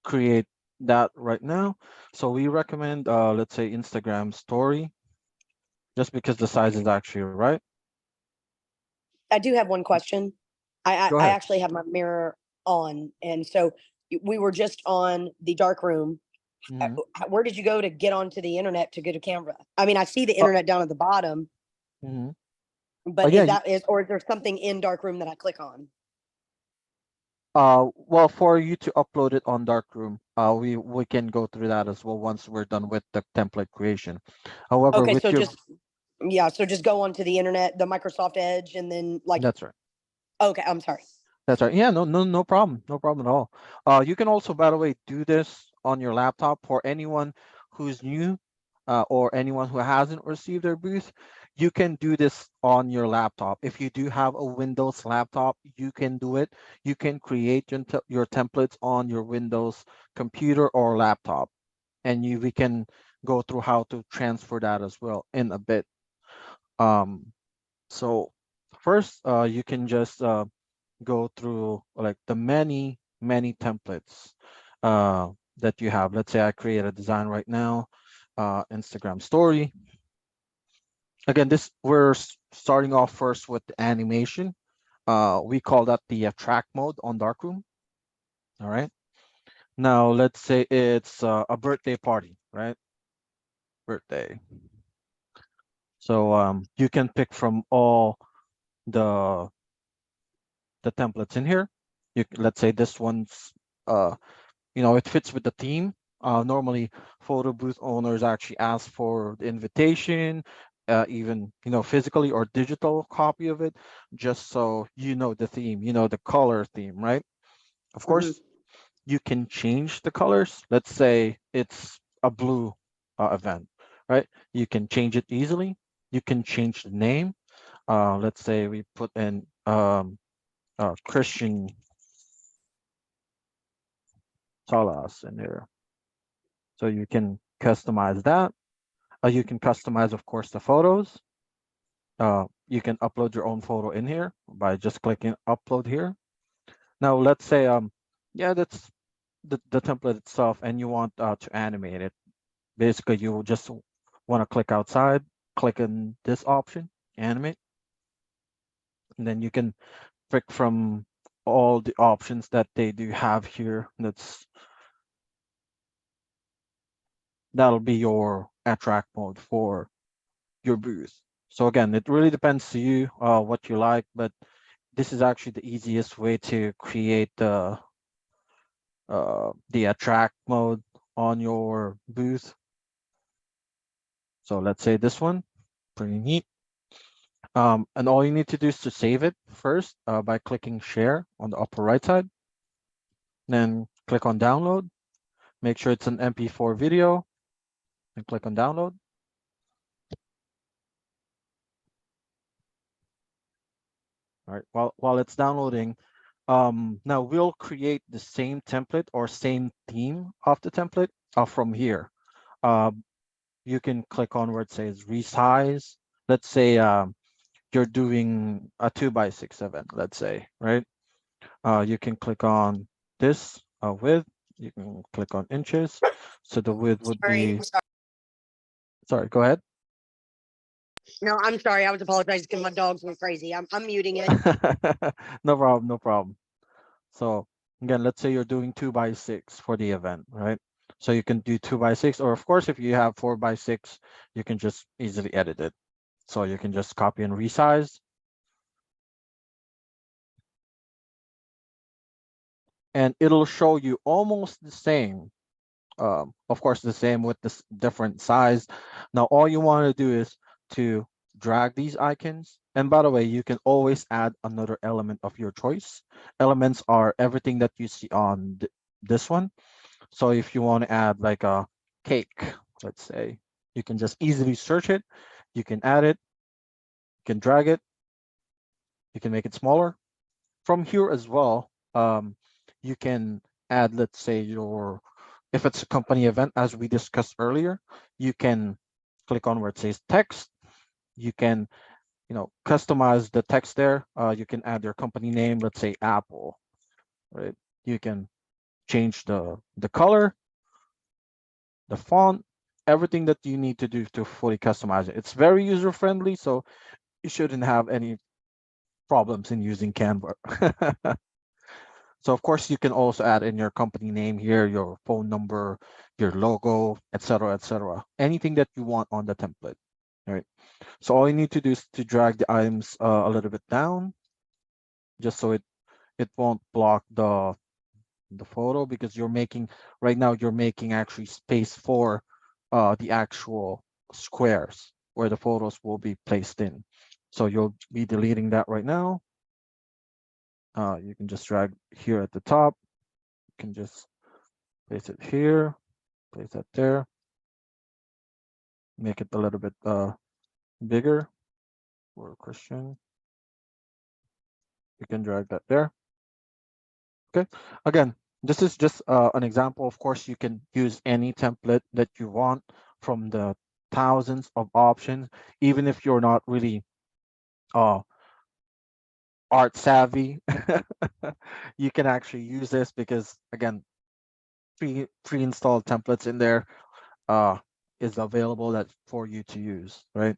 create that right now. So we recommend, let's say Instagram story, just because the size is actually right. I do have one question. Go I ahead. actually have my mirror on, and so we were just on the dark room. Mhm. Where did you go to get onto the internet to go to Canva? I mean, I see the internet down at the bottom, Mhm. but Yeah. or is there something in dark room that I click on? Well, for you to upload it on Darkroom, we can go through that as well once we're done with the template creation. However, Okay, with so your just go onto the internet, the Microsoft Edge, and then like, that's right. okay, I'm sorry. That's right. Yeah, no problem. No problem at all. You can also, by the way, do this on your laptop for anyone who's new, or anyone who hasn't received their booth. You can do this on your laptop. If you do have a Windows laptop, you can do it. You can create your templates on your Windows computer or laptop, and we can go through how to transfer that as well in a bit. So first, you can just go through like the many templates that you have. Let's say I create a design right now, Instagram story. Again, we're starting off first with the animation. We call that the track mode on Darkroom. All right. Now let's say it's a birthday party, right? Birthday. So you can pick from all the templates in here. Let's say this one's it fits with the theme. Normally, photo booth owners actually ask for the invitation, even physically or digital copy of it, just so the theme, the color theme, right? Of Mhm. course, you can change the colors. Let's say it's a blue event, right? You can change it easily. You can change the name. Let's say we put in Christian Salas in there. So you can customize that. You can customize, of course, the photos. You can upload your own photo in here by just clicking upload here. Now, let's say, yeah, that's the template itself, and you want to animate it. Basically, you just want to click outside, click on this option, animate, and then you can pick from all the options that they do have here. That'll be your attract mode for your booth. So again, it really depends to you what you like, but this is actually the easiest way to create the attract mode on your booth. So let's say this one, pretty neat. And all you need to do is to save it first by clicking share on the upper right side. Then click on download. Make sure it's an MP4 video and click on download. All right, while it's downloading, now we'll create the same template or same theme of the template from here. You can click on where it says resize. Let's say you're doing a 2x6 event, let's say, right? You can click on this width. You can click on inches. So the width would Sorry, be, I'm sorry. sorry, go ahead. No, I'm sorry. I was apologizing because my dogs went crazy. I'm muting it. No problem, no problem. So again, let's say you're doing 2x6 for the event, right? So you can do 2x6, or of course, if you have 4x6, you can just easily edit it. So you can just copy and resize. And it'll show you almost the same. Of course, the same with this different size. Now, all you want to do is to drag these icons. And by the way, you can always add another element of your choice. Elements are everything that you see on this one. So if you want to add like a cake, let's say, you can just easily search it. You can add it, you can drag it, you can make it smaller. From here as well, you can add, let's say, if it's a company event, as we discussed earlier, you can click on where it says text. You can, customize the text there. You can add your company name, let's say Apple, right? You can change the color, the font, everything that you need to do to fully customize it. It's very user friendly, so you shouldn't have any problems in using Canva. So of course you can also add in your company name here, your phone number, your logo, etc., etc. Anything that you want on the template. All right. So all you need to do is to drag the items a little bit down, just so it won't block the photo, because right now you're making actually space for the actual squares where the photos will be placed in. So you'll be deleting that right now. You can just drag here at the top. You can just place it here, place that there, make it a little bit bigger for Christian. You can drag that there. Okay, again, this is just an example. Of course, you can use any template that you want from the thousands of options, even if you're not really art savvy. You can actually use this because, again, pre-installed templates in there is available that for you to use, right?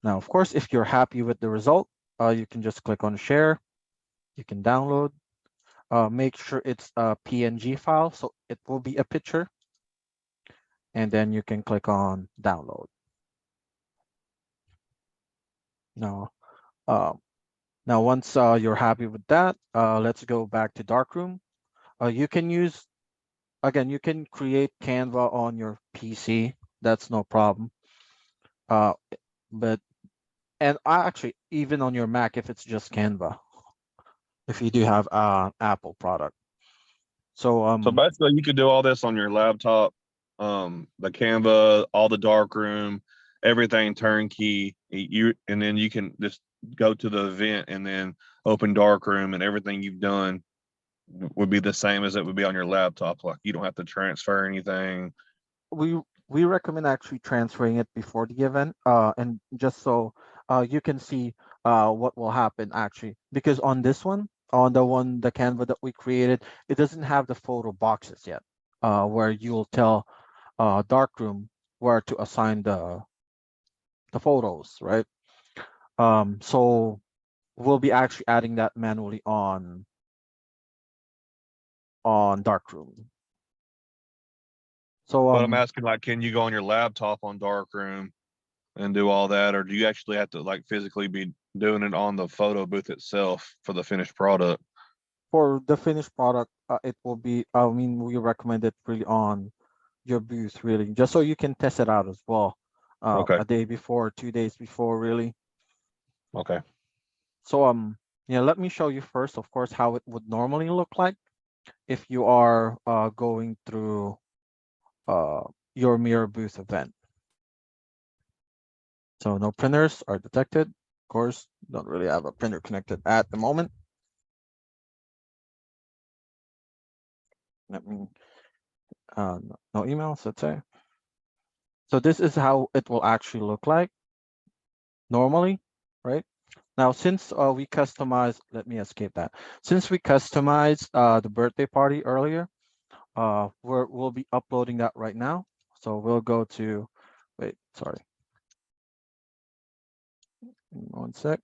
Now, of course, if you're happy with the result, you can just click on share. You can download. Make sure it's a PNG file, so it will be a picture. And then you can click on download. Now, once you're happy with that, let's go back to Darkroom. You can use, again, you can create Canva on your PC. That's no problem. But actually, even on your Mac, if it's just Canva, if you do have an Apple product. So So basically, you could do all this on your laptop, the Canva, all the darkroom, everything turnkey. And then you can just go to the event and then open darkroom, and everything you've done would be the same as it would be on your laptop. Like you don't have to transfer anything. we recommend actually transferring it before the event, and just so you can see what will happen actually, because on this one, on the Canva that we created, it doesn't have the photo boxes yet, where you'll tell Darkroom where to assign the photos, right? So we'll be actually adding that manually on Darkroom. So But I'm asking, like, can you go on your laptop on darkroom and do all that, or do you actually have to like physically be doing it on the photo booth itself for the finished product? For the finished product, it will be, I mean, we recommend it really on your booth, really, just so you can test it out as well. Okay. A day before, 2 days before, really. Okay. So, yeah, let me show you first, of course, how it would normally look like if you are going through your mirror booth event. So no printers are detected. Of course, don't really have a printer connected at the moment. Let me, no emails, let's say. So this is how it will actually look like normally, right? Now, since we customize, let me escape that. Since we customized the birthday party earlier, we'll be uploading that right now. So we'll go to, wait, sorry. 1 sec.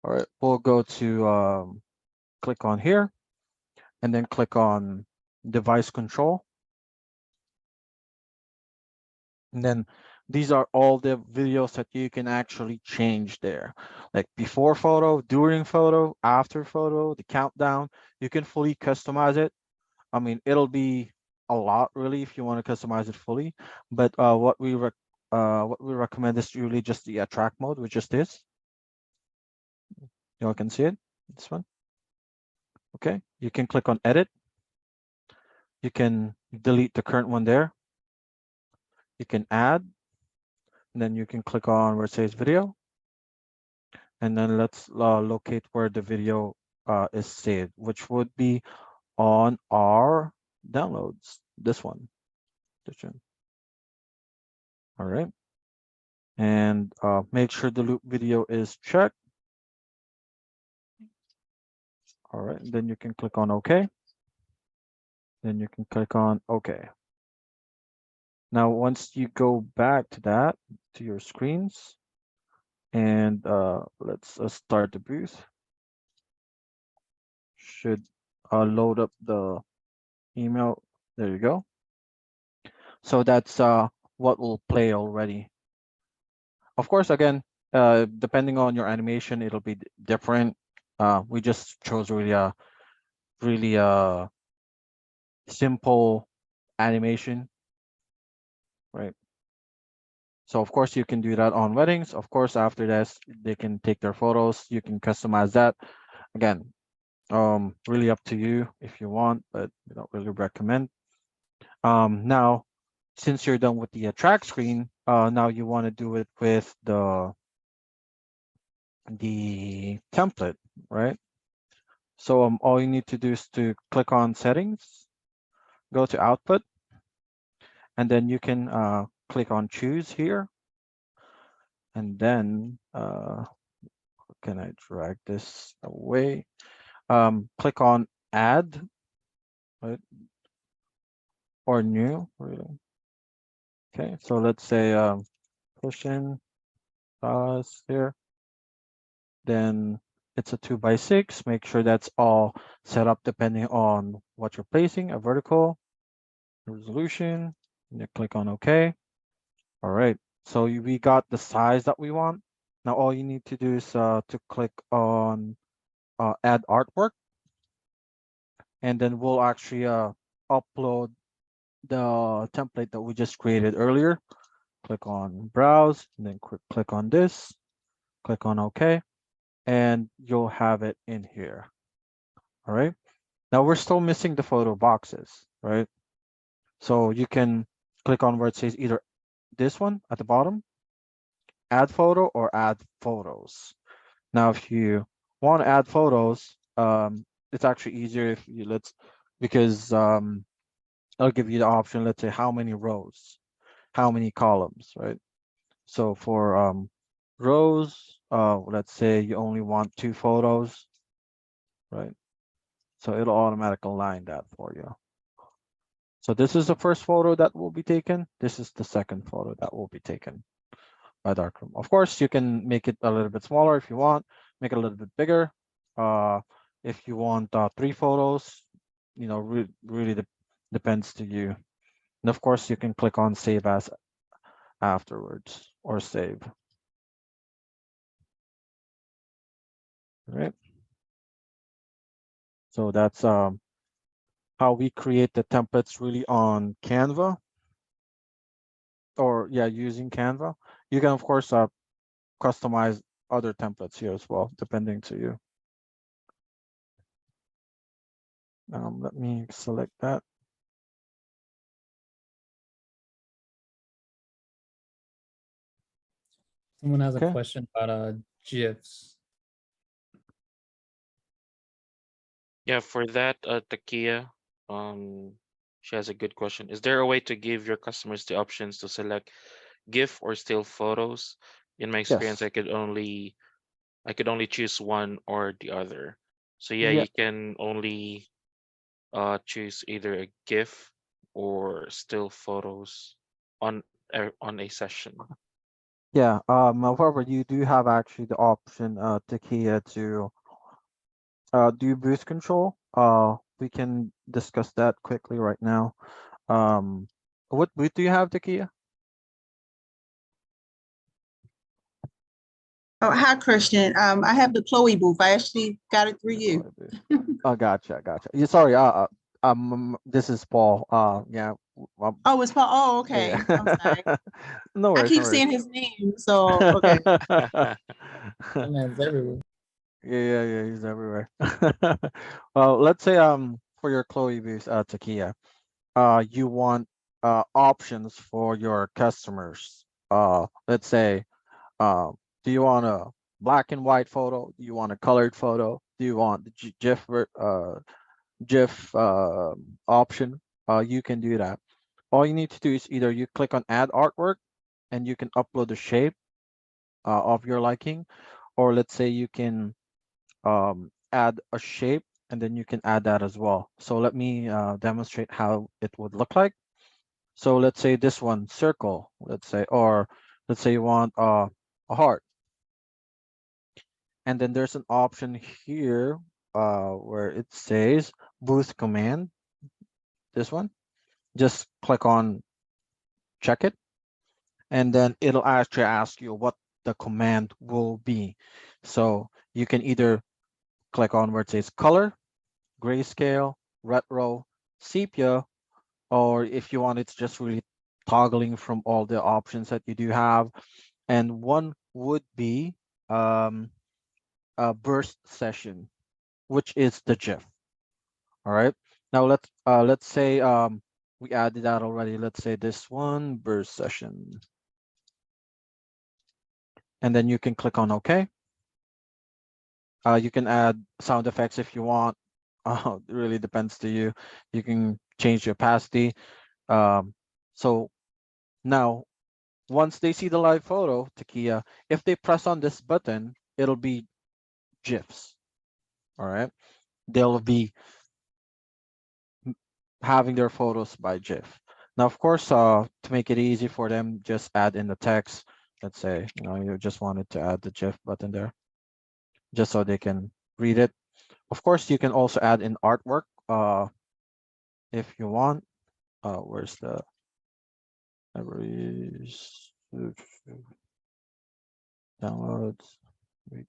All right, we'll go to click on here and then click on device control. And then these are all the videos that you can actually change there, like before photo, during photo, after photo, the countdown. You can fully customize it. I mean, it'll be a lot really if you want to customize it fully. But what we recommend is really just the attract mode, which is this. You all can see it. This one. Okay. You can click on edit. You can delete the current one there. You can add. And then you can click on where it says video. And then let's locate where the video is saved, which would be on our downloads, this one. All right. And make sure the loop video is checked. All right, then you can click on OK. Then you can click on OK. Now, once you go back to that, to your screens, and let's start the booth. Should load up the email. There you go. So that's what will play already. Of course, again, depending on your animation, it'll be different. We just chose really simple animation, right? So of course you can do that on weddings. Of course, after this, they can take their photos. You can customize that. Again, really up to you if you want, but we don't really recommend. Now, since you're done with the attract screen, now you want to do it with the template, right? So all you need to do is to click on settings, go to output, and then you can click on choose here. And then can I drag this away? Click on add, right? Or new, really. Okay, so let's say push in here. Then it's a 2x6. Make sure that's all set up depending on what you're placing, a vertical resolution. And you click on OK. All right, so we got the size that we want. Now all you need to do is to click on add artwork, and then we'll actually upload the template that we just created earlier. Click on browse, and then click on this, click on OK, and you'll have it in here. All right, now we're still missing the photo boxes, right? So you can click on where it says either this one at the bottom, add photo, or add photos. Now, if you want to add photos, it's actually easier if you because I'll give you the option, let's say how many rows, how many columns, right? So for rows, let's say you only want 2 photos, right? So it'll automatically align that for you. So this is the first photo that will be taken. This is the second photo that will be taken by darkroom. Of course, you can make it a little bit smaller if you want, make it a little bit bigger. If you want 3 photos, you know, really depends to you. And of course, you can click on save as afterwards or save. Right. So that's how we create the templates really on Canva, or yeah, using Canva. You can of course customize other templates here as well, depending to you. Let me select that. Someone has a Okay. question about GIFs. Yeah, for that, Takia, she has a good question. Is there a way to give your customers the options to select GIF or still photos? In my experience, Yes. I could only choose one or the other. So yeah, Yeah. you can only choose either a GIF or still photos on on a session. Yeah. However, you do have actually the option, Takia, to do booth control. We can discuss that quickly right now. What booth do you have, Takia? Oh, hi, Christian. I have the Chloe booth. I actually got it through you. Oh, gotcha, gotcha. Yeah, sorry. This is Paul. Yeah. Oh, it's Paul. Oh, Yeah. okay. I'm sorry. No I worries, no keep worries. seeing his name. So, okay. That man's everywhere. Yeah, he's everywhere. Well, let's say for your Chloe booth, Takia, you want options for your customers. Let's say, do you want a black and white photo? Do you want a colored photo? Do you want the GIF option? You can do that. All you need to do is either you click on add artwork and you can upload the shape of your liking, or let's say you can add a shape and then you can add that as well. So let me demonstrate how it would look like. So let's say this one, circle, let's say, or let's say you want a heart. And then there's an option here where it says boost command, this one. Just click on check it, and then it'll actually ask you what the command will be. So you can either click on where it says color, grayscale, retro, sepia, or if you want, it's just really toggling from all the options that you do have. And one would be a burst session, which is the GIF. All right. Now let's say we added that already. Let's say this one, burst session. And then you can click on OK. You can add sound effects if you want. It really depends to you. You can change the opacity. So now, once they see the live photo, Takia, if they press on this button, it'll be GIFs. All right. They'll be having their photos by GIF. Now, of course, to make it easy for them, just add in the text. Let's say, you just wanted to add the GIF button there, just so they can read it. Of course, you can also add in artwork if you want. Where's the libraries? Downloads. Wait,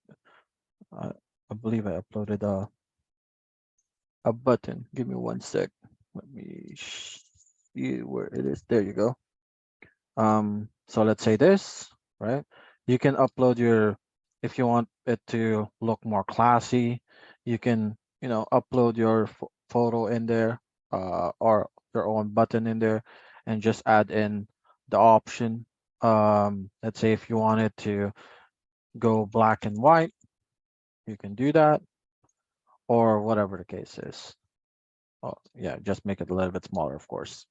I believe I uploaded a button. Give me one sec. Let me see where it is. There you go. So let's say this, right? You can upload your, if you want it to look more classy, you can, upload your photo in there, or your own button in there, and just add in the option. Let's say if you wanted to go black and white, you can do that, or whatever the case is. Oh, yeah, just make it a little bit smaller, of course,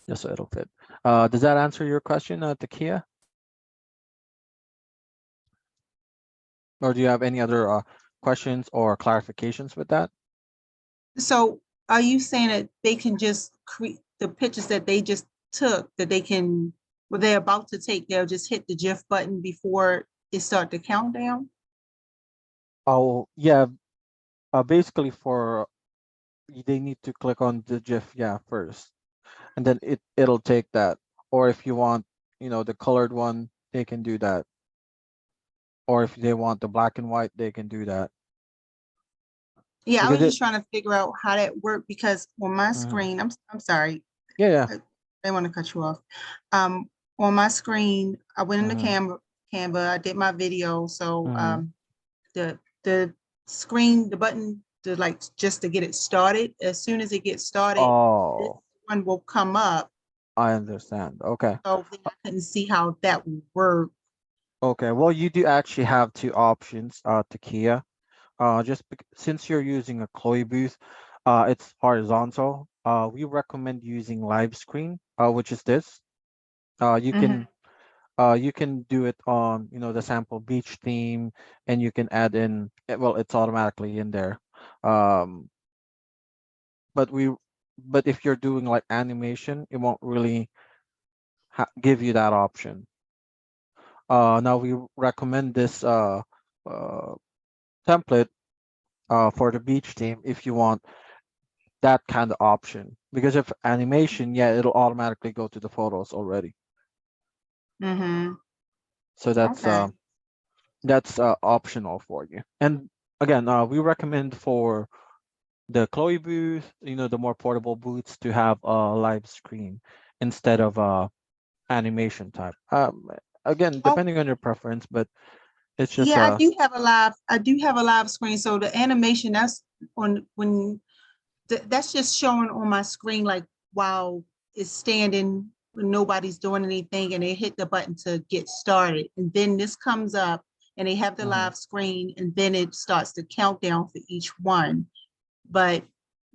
just so it'll fit. Does that answer your question, Takia? Or do you have any other questions or clarifications with that? So, are you saying that they can just create the pictures that they just took, that they can, what they're about to take, they'll just hit the GIF button before it start the countdown? Oh, yeah. Basically, for they need to click on the GIF, yeah, first, and then it'll take that. Or if you want the colored one, they can do that. Or if they want the black and white, they can do that. Yeah, I Because was it, just trying to figure out how that worked because on my Mhm. screen, I'm sorry, Yeah, yeah. I didn't want to cut you off. On my screen, I went into Mhm. Canva, I did my video, so Mhm. the screen, the button to like just to get it started, as soon as it gets started, this Oh, one will come up. I understand. Okay. So then I couldn't see how that would work. Okay. Well, you do actually have two options, to Kia. Since you're using a Chloe booth, it's horizontal. We recommend using live screen, which is this. You Mhm. can you can do it on, the sample beach theme, and you can add in, well, it's automatically in there. Um, but we, but if you're doing like animation, it won't really give you that option. Now we recommend this uh template for the beach theme if you want that kind of option, because if animation, yeah, it'll automatically go to the photos already. Mhm. So Okay. that's optional for you. And again, we recommend for the Chloe booth, the more portable booths, to have a live screen instead of animation type. Again, Oh, depending on your preference, but it's just yeah, I do have a live screen. So the animation that's on when that's just showing on my screen, like while it's standing, when nobody's doing anything, and they hit the button to get started. And then this comes up and they have the Mhm. live screen, and then it starts the countdown for each one. But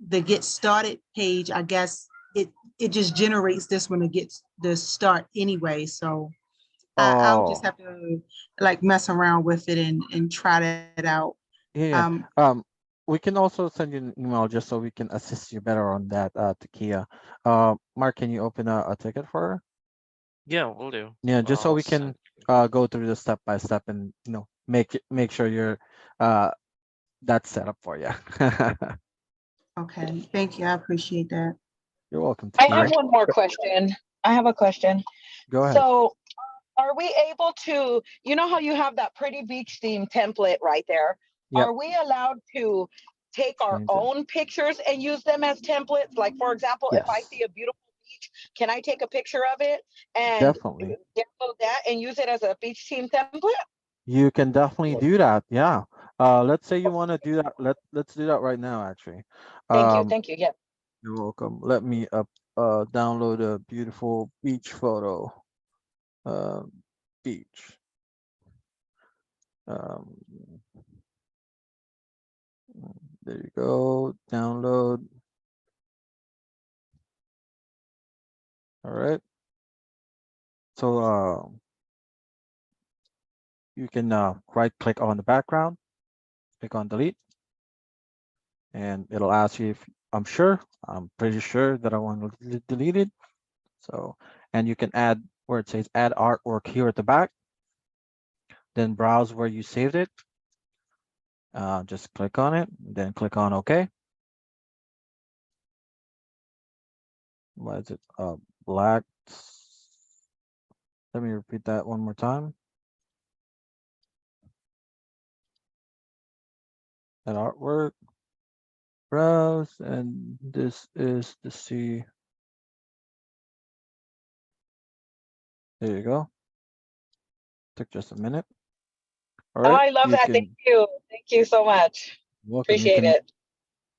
the get started page, I guess it just generates this when it gets the start anyway. So I'll just Oh, have to like mess around with it and try that out. yeah, yeah. Um, We can also send you an email just so we can assist you better on that, Takia. Mark, can you open a ticket for her? Yeah, we'll do. Yeah, just so I'll we send can it. go through the step by step, and make sure you're uh that's set up for you. okay, thank you. I appreciate that. You're welcome, I have Takia. one more question. I have a question. Go ahead. So are we able to, you know how you have that pretty beach theme template right there? Yep, Are we allowed to take our change it. own pictures and use them as templates? Like, for example, if I Yes, see a beautiful beach, can I take a picture of it and definitely. download that and use it as a beach theme template? You can definitely do that. Yeah. Let's say you want to do that. Let's do that right now, actually. Thank you. Um, Thank you. Yeah. you're welcome. Let me download a beautiful beach photo. Um, beach. Um, there you go. Download. All right. So you can right click on the background, click on delete, and it'll ask you if I'm sure. I'm pretty sure that I want to delete it. So, and you can add where it says add artwork here at the back, then browse where you saved it. Just click on it, then click on OK. Why is it black? Let me repeat that one more time. Add artwork, browse, and this is the C. There you go. Took just a minute. All Oh, right, I love you that. Thank can you. Thank you so much. welcome. You Appreciate can it.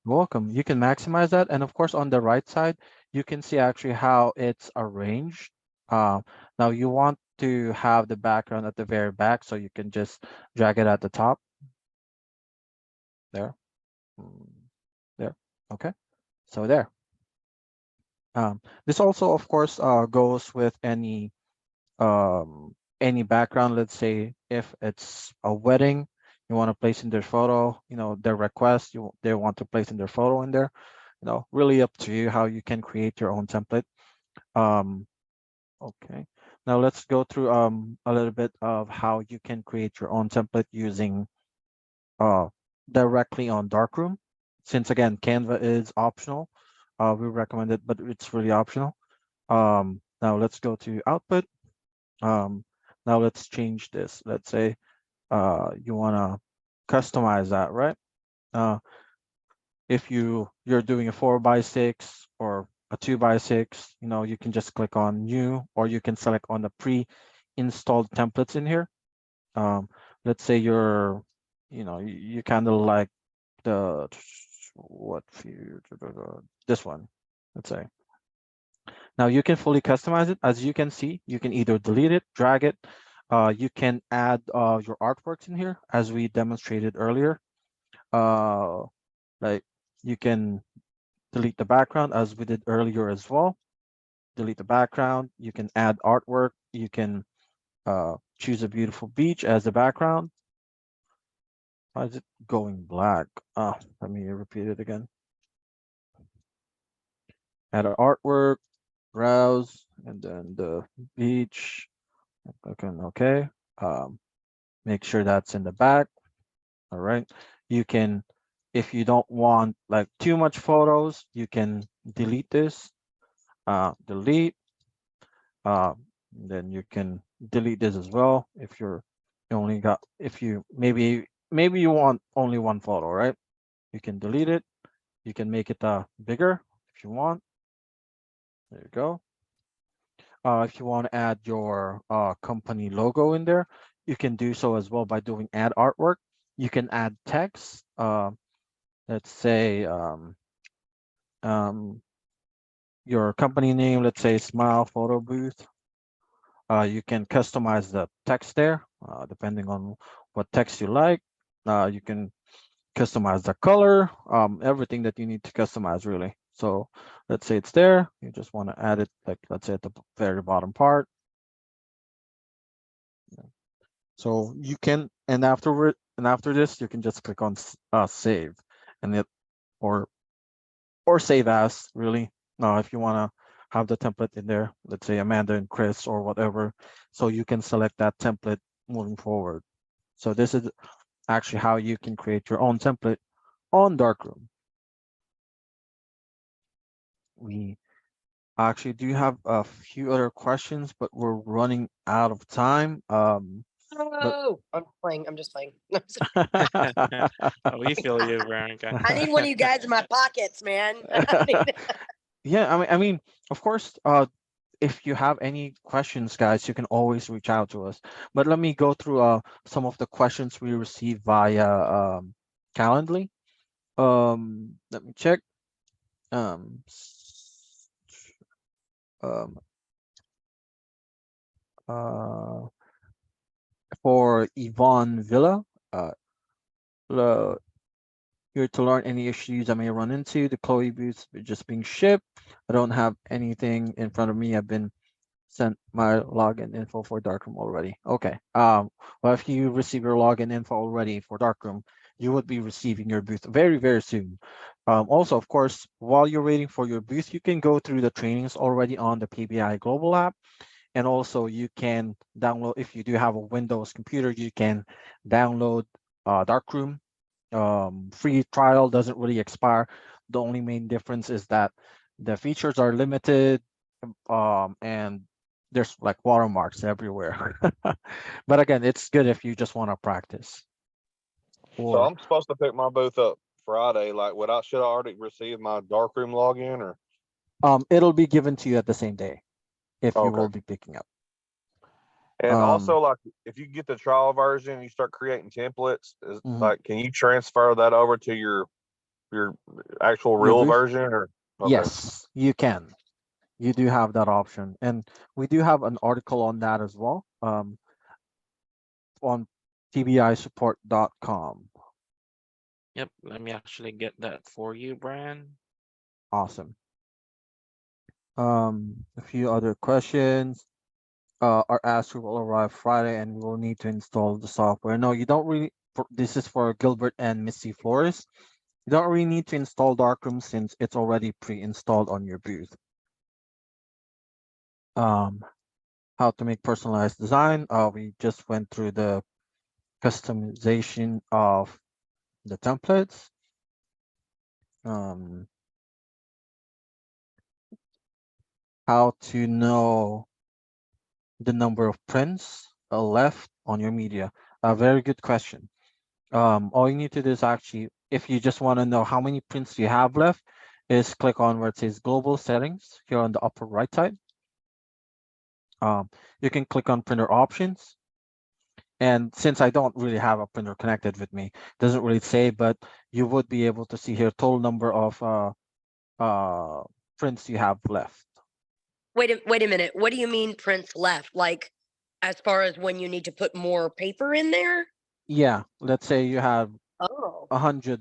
welcome. You can maximize that, and of course, on the right side, you can see actually how it's arranged. Uh, Now you want to have the background at the very back, so you can just drag it at the top. There, Mm, there. Okay, so there. This also, of course, goes with any background. Let's say if it's a wedding, you want to place in their photo, their request, they want to place in their photo in there. Really up to you how you can create your own template. Um, okay. Now let's go through a little bit of how you can create your own template using uh directly on Darkroom. Since again, Canva is optional, we recommend it, but it's really optional. Now let's go to output. Now let's change this. Let's say you want to customize that, right? If you're doing a 4x6 or a 2x6, you can just click on new, or you can select on the pre-installed templates in here. Let's say you kind of like the this one, let's say. Now you can fully customize it. As you can see, you can either delete it, drag it. You can add your artworks in here, as we demonstrated earlier. Like you can delete the background, as we did earlier as well. Delete the background. You can add artwork. You can choose a beautiful beach as the background. Why is it going black? Let me repeat it again. Add an artwork, browse, and then the beach. Okay. Make sure that's in the back. All right. You can, if you don't want like too much photos, you can delete this. Delete. Then you can delete this as well if you only got, if you maybe you want only one photo, right? You can delete it. You can make it bigger if you want. There you go. If you want to add your company logo in there, you can do so as well by doing add artwork. You can add text. Let's say your company name, let's say Smile Photo Booth. You can customize the text there, depending on what text you like. You can customize the color, everything that you need to customize, really. So let's say it's there. You just want to add it, like, let's say at the very bottom part. So you can, and after this, you can just click on save, and it or save as, really. Now, if you want to have the template in there, let's say Amanda and Chris or whatever, so you can select that template moving forward. So this is actually how you can create your own template on Darkroom. We actually do have a few other questions, but we're running out of time. No, I'm playing. I'm just playing. We feel you, Veronica. I need one of you guys in my pockets, man. Yeah, I mean, of course, if you have any questions, guys, you can always reach out to us. But let me go through some of the questions we received via Calendly. Let me check. Um, for Yvonne Villa, here to learn any issues I may run into. The Chloe boots are just being shipped. I don't have anything in front of me. I've been sent my login info for Darkroom already. Okay. Well, if you receive your login info already for Darkroom, you would be receiving your booth very, very soon. Also, of course, while you're waiting for your booth, you can go through the trainings already on the PBI Global app. And also you can download, if you do have a Windows computer, you can download Darkroom. Free trial doesn't really expire. The only main difference is that the features are limited, and there's like watermarks everywhere. But again, it's good if you just want to practice. So I'm supposed to pick my booth up Friday. Like, should I already receive my darkroom login, or? It'll be given to you at the same day if you Okay. will be picking up. And also, like, if you get the trial version, you start creating templates. Like, can you transfer that over to your actual real version, or? Okay. Yes, you can. You do have that option, and we do have an article on that as well. On tbisupport.com. Yep, let me actually get that for you, Brian. Awesome. A few other questions. Our ask will arrive Friday, and we will need to install the software. No, you don't really. This is for Gilbert and Missy Flores. You don't really need to install Darkroom since it's already pre-installed on your booth. How to make personalized design. We just went through the customization of the templates. How to know the number of prints left on your media? A very good question. All you need to do is actually, if you just want to know how many prints you have left, is click on where it says global settings here on the upper right side. You can click on printer options. And since I don't really have a printer connected with me, doesn't really say, but you would be able to see here total number of prints you have left. Wait a minute. What do you mean prints left? Like, as far as when you need to put more paper in there? Yeah, let's say you have Oh, 100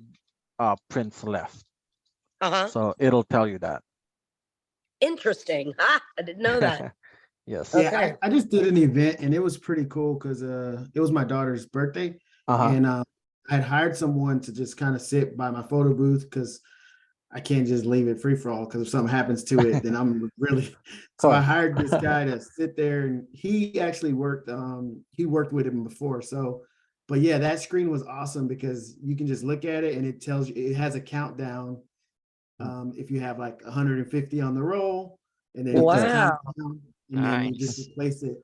prints left. uh-huh. So it'll tell you that. Interesting. Ah, I didn't know that. Yes. Yeah, Okay. I just did an event and it was pretty cool because it was my daughter's birthday. Uh-huh. And I'd hired someone to just kind of sit by my photo booth because I can't just leave it free for all because if something happens to it, then I'm really so I Course. hired this guy to sit there and he actually worked he worked with him before. So but yeah, that screen was awesome because you can just look at it and it tells you it has a countdown. If you have like 150 on the roll, and then it just Okay. Wow. counts down, and then you just Nice. replace it.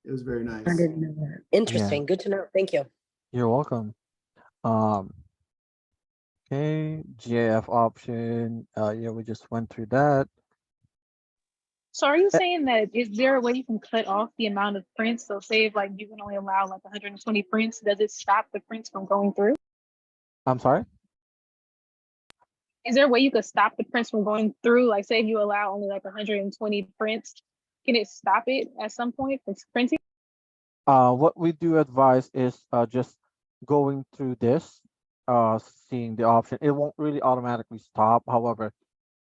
It was very I nice. didn't know that. Yeah, Interesting. Good to know. Thank you. you're welcome. Um, okay, GAF option. Yeah, we just went through that. So are you Eh, saying that is there a way you can cut off the amount of prints? So say if like you can only allow like 120 prints, does it stop the prints from going through? I'm sorry? Is there a way you could stop the prints from going through? Like say if you allow only like 120 prints, can it stop it at some point from printing? What we do advise is just going through this, seeing the option. It won't really automatically stop. However,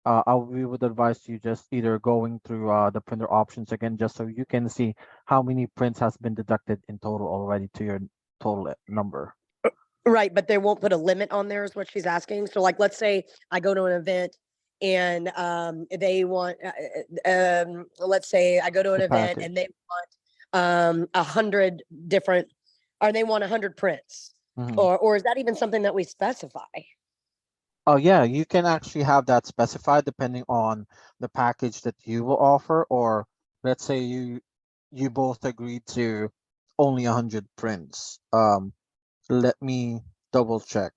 we would advise you just either going through the printer options again, just so you can see how many prints has been deducted in total already to your total number. Right, but they won't put a limit on there is what she's asking. So like, let's say I go to an event and they want, let's say I go to an The event package. and they want 100 different, or they want 100 prints, Mhm. or is that even something that we specify? Oh yeah, you can actually have that specified depending on the package that you will offer, or let's say you both agree to only 100 prints. Let me double check.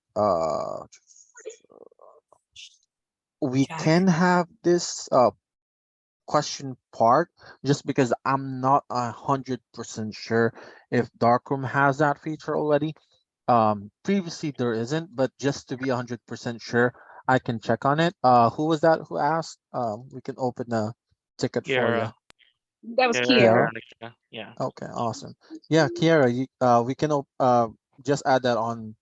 We Jack. can have this question part just because I'm not 100% sure if Darkroom has that feature already. Previously there isn't, but just to be 100% sure, I can check on it. Who was that who asked? We can open the ticket for you. Kiara. That was Kiara Kiara? Kiera. Veronica. Yeah. Okay, awesome. Yeah, Kiara, we can just add that on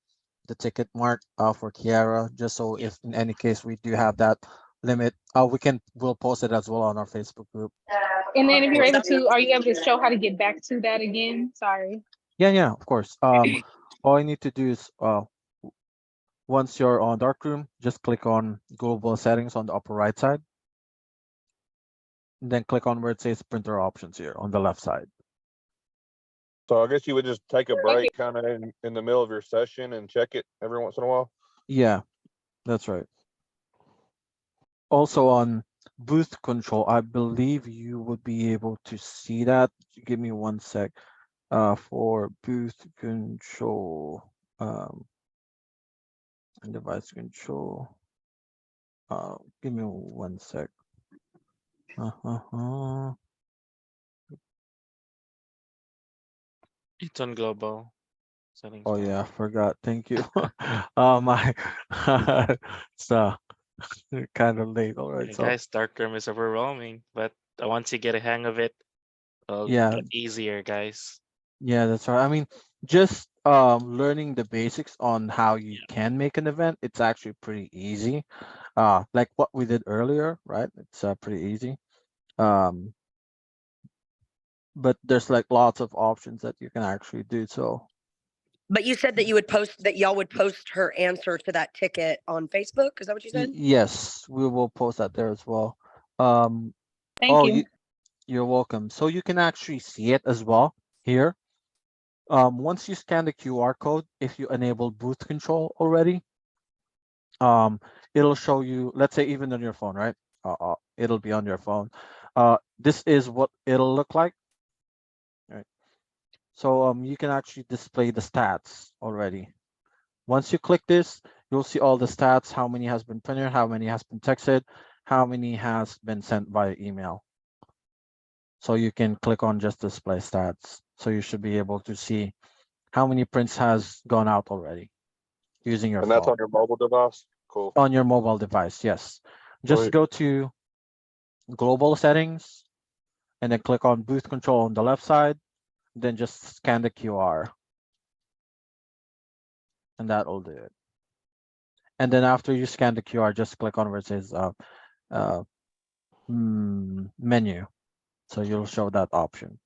the ticket mark for Kiara, just so Yeah. if in any case we do have that limit, we'll post it as well on our Facebook group. And then if you're Okay, able to, are you able to show how to get back to that again? Sorry. Yeah, of course. All you need to do is once you're on Darkroom, just click on Global Settings on the upper right side. Then click on where it says Printer Options here on the left side. So I guess you would just take a Thank you. break kind of in the middle of your session and check it every once in a while. Yeah, that's right. Also on booth control, I believe you would be able to see that. Give me one sec. For booth control, and device control. Give me one sec. It's on global settings. Oh yeah, I forgot. Thank you. My it's kind of late already. Yeah, So guys, Darkroom is overwhelming, but once you get a hang of it, it'll yeah, get easier, guys. yeah, that's right. I mean, just learning the basics on how you Yeah. can make an event, it's actually pretty easy. Like what we did earlier, right? It's pretty easy. Um, but there's like lots of options that you can actually do. So but you said that you would post, that y'all would post her answer to that ticket on Facebook. Is that what you said? yes, we will post that there as well. Um, Thank oh, you. you're welcome. So you can actually see it as well here. Once you scan the QR code, if you enable booth control already, it'll show you, let's say even on your phone, right? It'll be on your phone. This is what it'll look like So you can actually display the stats already. Once you click this, you'll see all the stats, how many has been printed, how many has been texted, how many has been sent via email. So you can click on just display stats. So you should be able to see how many prints has gone out already using your And that's phone. on your mobile device? Cool. On your mobile device, yes. Just Sweet. go to global settings and then click on booth control on the left side, then just scan the QR. And that'll do it. And then after you scan the QR, just click on where it says menu. So you'll show that option.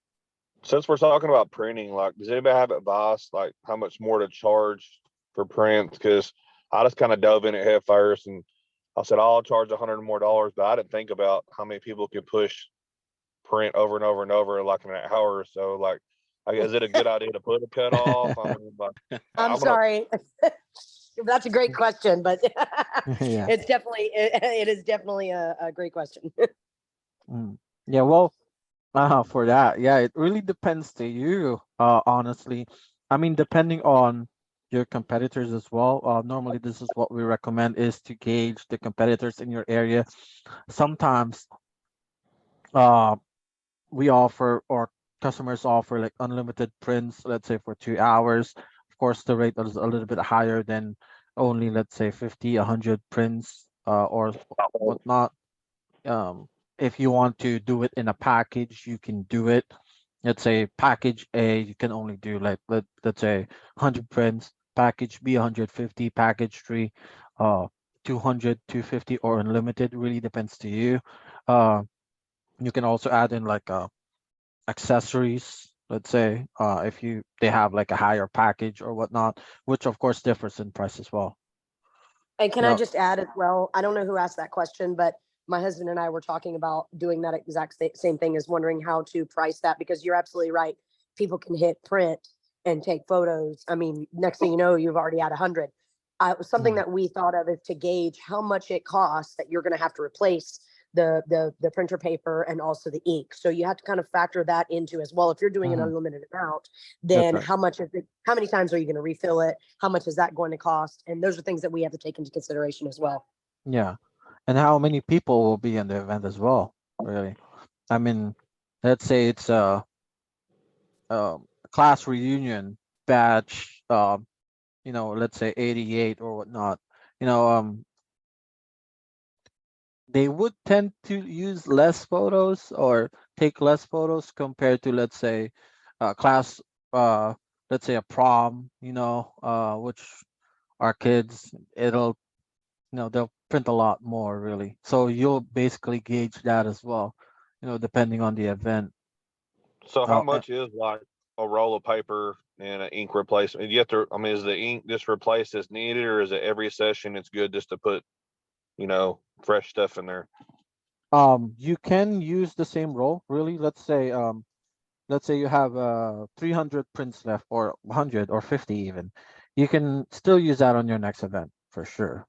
Since we're talking about printing, like, does anybody have advice, like how much more to charge for prints? Because I just kind of dove in it head first, and I said, I'll charge $100 more, but I didn't think about how many people can push print over and over and over like in an hour or so. Like, is it a good idea to put a cut off? I mean, like, I'm I'm gonna. sorry. That's a great question, but Yeah. it's definitely, it is definitely a great question. Yeah, well, for that, yeah, it really depends to you, honestly. I mean, depending on your competitors as well. Normally, this is what we recommend is to gauge the competitors in your area. Sometimes, uh, we offer or customers offer like unlimited prints, let's say for 2 hours. Of course, the rate is a little bit higher than only, let's say 50, 100 prints, or whatnot. Um, if you want to do it in a package, you can do it. Let's say package A, you can only do like let's say 100 prints. Package B, 150. Package 3, 200, 250, or unlimited. Really depends to you. Uh, you can also add in like accessories. Let's say if they have like a higher package or whatnot, which of course differs in price as well. And can I Now, just add as well? I don't know who asked that question, but my husband and I were talking about doing that exact same thing, is wondering how to price that, because you're absolutely right. People can hit print and take photos. I mean, next thing you know, you've already had 100. It was something mm, that we thought of is to gauge how much it costs that you're going to have to replace the printer paper and also the ink. So you have to kind of factor that into as well. If you're doing an mhm, unlimited amount, that's then right. how much is it, how many times are you going to refill it? How much is that going to cost? And those are things that we have to take into consideration as well. Yeah. And how many people will be in the event as well, really? I mean, let's say it's a class reunion batch, let's say 88 or whatnot. You know, they would tend to use less photos or take less photos compared to, let's say, class, uh, let's say a prom, which our kids, they'll print a lot more really. So you'll basically gauge that as well, depending on the event. So how Oh, much is like a roll of paper and an ink replacement? You have to. I mean, is the ink just replaced as needed, or is it every session it's good just to put, fresh stuff in there? you can use the same roll, really. Let's say you have 300 prints left, or 100 or 50 even. You can still use that on your next event for sure.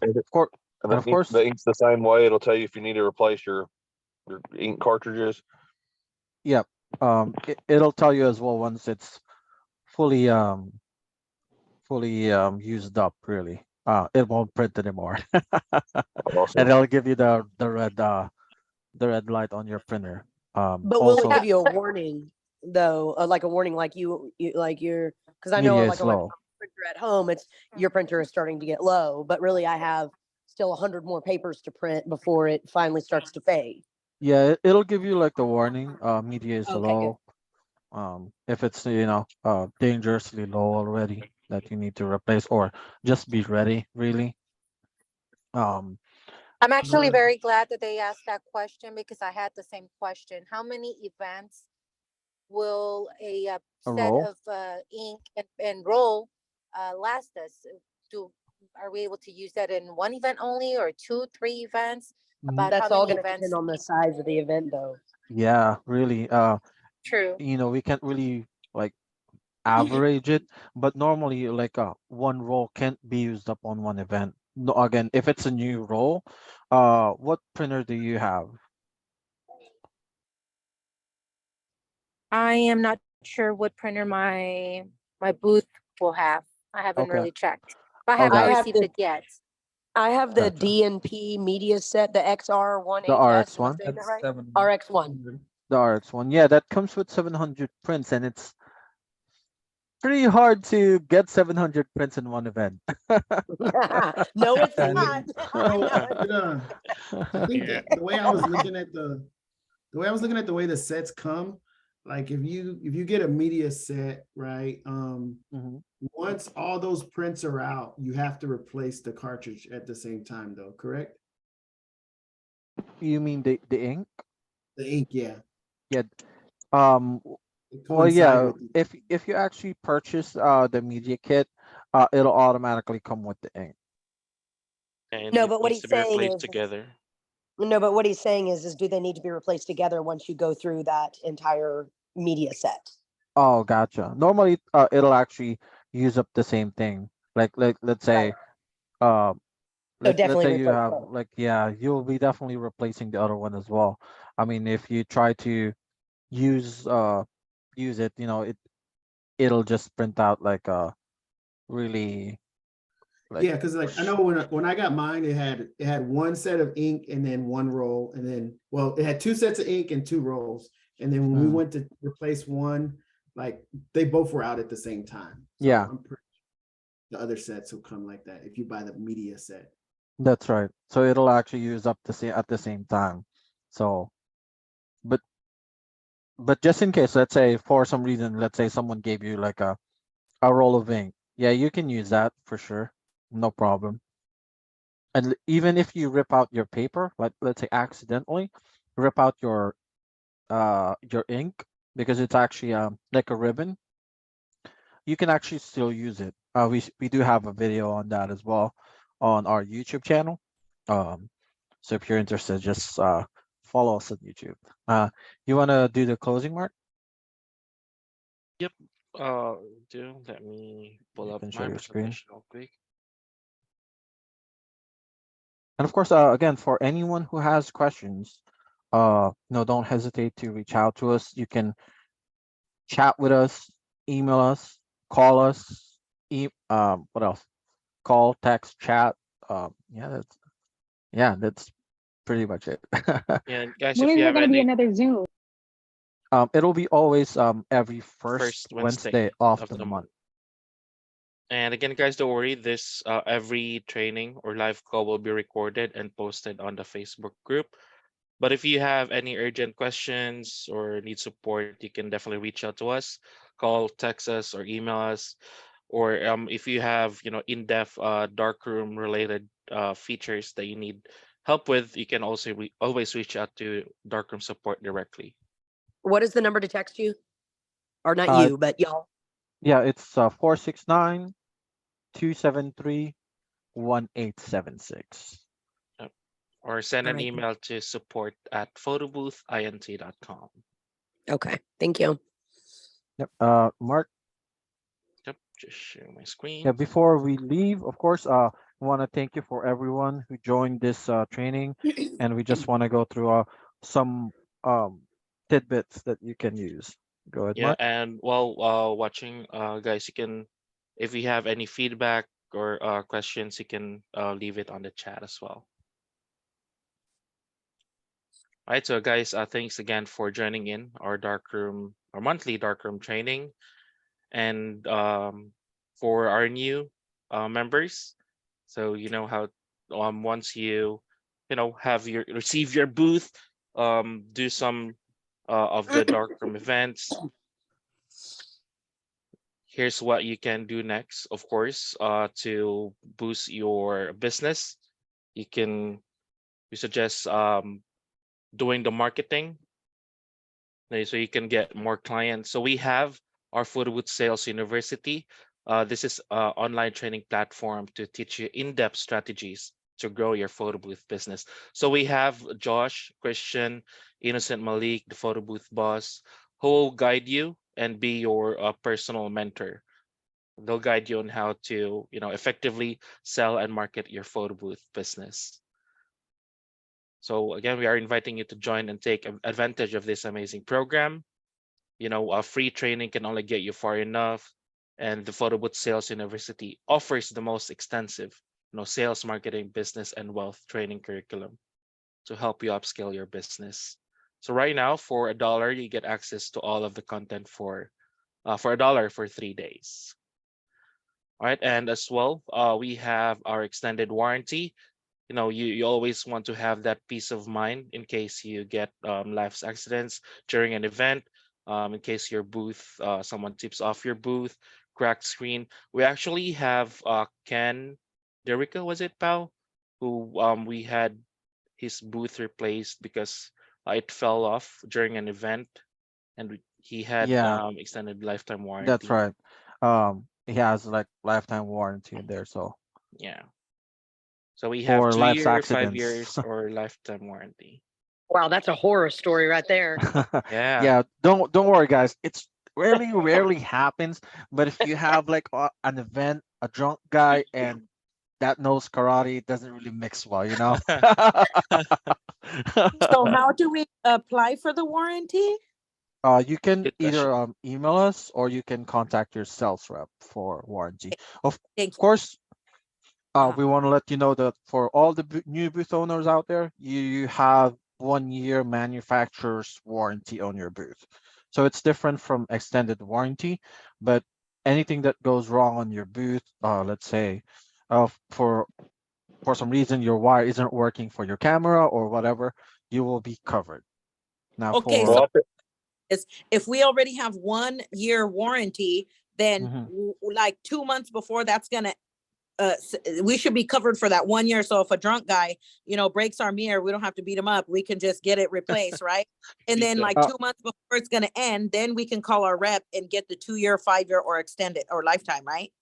And Of course, and of course, the ink's the same way. It'll tell you if you need to replace your ink cartridges. yep. It'll tell you as well once it's fully used up, really. It won't print anymore. And Awesome. it'll give you the red light on your printer. But will it Also, give you a warning though? Like a warning, like you like your, because I know media like is a low. printer at home, it's your printer is starting to get low, but really I have still 100 more papers to print before it finally starts to fade. Yeah, it'll give you like the warning. Media is Okay, good. low. If it's dangerously low already, that you need to replace, or just be ready, really. Um, I'm actually but very glad that they asked that question because I had the same question. How many events will a a set roll. of ink and roll last us? Do Are we able to use that in one event only, or two, three events? Mm, About how That's all many going to depend events? on the size of the event though. yeah, really. True. We can't really like average it, but normally like one roll can't be used up on one event. No, again, if it's a new roll, what printer do you have? I am not sure what printer my booth will have. I haven't Okay. really checked. But I Oh, haven't I gotcha. have received the it yet. I have the Gotcha. DNP media set, the The XR18S. RX Am I one. saying that That's right? 700. RX1. The RX one. Yeah, that comes with 700 prints, and it's pretty hard to get 700 prints in one event. No, it's Yeah, not. I so know it. I think Yeah. that the way I was looking at the way the sets come, like if you get a media set, right? Mhm. Once all those prints are out, you have to replace the cartridge at the same time, though, correct? You mean the ink? The ink, yeah. Yeah. Um. It Well, coincide yeah. with it. If you actually purchase the media kit, it'll automatically come with the ink. And No, it but what needs he's to be saying replaced is, together. no, but what he's saying is do they need to be replaced together once you go through that entire media set? Oh, gotcha. Normally, it'll actually use up the same thing. Like let's Right. say, uh, So let's definitely say you replace have both. like, yeah, you'll be definitely replacing the other one as well. I mean, if you try to use use it, it'll just print out like really like Yeah, because like I know when I got mine, it had one set of ink and then one roll, and then well, it had two sets of ink and two rolls. And then when we mm, went to replace one, like they both were out at the same time. So yeah, I'm pretty the other sets will come like that if you buy the media set. that's right. So it'll actually use up the same at the same time. So, but just in case, let's say for some reason, let's say someone gave you like a roll of ink. Yeah, you can use that for sure. No problem. And even if you rip out your paper, like let's say accidentally rip out your ink because it's actually like a ribbon, you can actually still use it. We do have a video on that as well on our YouTube channel. Um, so if you're interested, just follow us on YouTube. You want to do the closing, Mark? Yep. Let me pull You up can share my your screen. presentation real quick. And of course, again, for anyone who has questions, no, don't hesitate to reach out to us. You can chat with us, email us, call us, what else? Call, text, chat. That's pretty much it. And guys, When if is you there have gonna be any another Zoom? It'll be always every first first Wednesday Wednesday of of the the month. month. And again, guys, don't worry. This every training or live call will be recorded and posted on the Facebook group. But if you have any urgent questions or need support, you can definitely reach out to us. Call, text us, or email us. Or if you have in-depth darkroom related features that you need help with, you can also always reach out to darkroom support directly. What is the number to text you? Or not Uh, you, but y'all. yeah, it's 469-273-1876. Yep. Or send All an right. email to support@photoboothint.com. Okay. Thank you. Yep. Mark. Yep, just share my Yeah, screen. before we leave, of course, I want to thank you for everyone who joined this training, and we just want to go through some um, tidbits that you can use. Go ahead, Yeah, Mark. and while watching, guys, you can, if you have any feedback or questions, you can leave it on the chat as well. All right, so guys, thanks again for joining in our darkroom, our monthly darkroom training, and for our new members, so you know how once have your receive your booth, do some of the darkroom events. Here's what you can do next, of course, to boost your business. You can we suggest doing the marketing, okay, so you can get more clients. So we have our Foodwood Sales University. This is an online training platform to teach you in-depth strategies to grow your photo booth business. So we have Josh, Christian, Innocent Malik, the photo booth boss, who will guide you and be your personal mentor. They'll guide you on how to, effectively sell and market your photo booth business. So again, we are inviting you to join and take advantage of this amazing program. free training can only get you far enough, and the Photo Booth Sales University offers the most extensive, sales, marketing, business, and wealth training curriculum to help you upscale your business. So right now, for $1, you get access to all of the content for $1 for 3 days. All right, and as well, we have our extended warranty. You always want to have that peace of mind in case you get life accidents during an event, in case your booth, someone tips off your booth, cracked screen. We actually have Ken Derica, was it, Pal, who we had his booth replaced because it fell off during an event, and he had Yeah, extended lifetime that's warranty. right. He has like lifetime warranty in there, so Yeah. So we have for life's 2 year, five accidents. years, or lifetime warranty. Wow, that's a horror story right there. Yeah. Yeah, don't worry, guys. It's rarely happens, but if you have like an event, a drunk guy, and that knows karate, it doesn't really mix well, you know. So how do we apply for the warranty? You can Good either question. email us or you can contact your sales rep for warranty. Of Thank you. course, Uh-huh. we want to let you know that for all the new booth owners out there, you have 1 year manufacturer's warranty on your booth. So it's different from extended warranty, but anything that goes wrong on your booth, let's say, for some reason your wire isn't working for your camera or whatever, you will be covered. Now Okay, for so if we already have 1 year warranty, then Mhm. like 2 months before that's gonna we should be covered for that 1 year. So if a drunk guy, breaks our mirror, we don't have to beat him up. We can just get it replaced, right? And then like 2 months before it's gonna end, then we can call our rep and get the 2 year, 5 year, or extended or lifetime, right?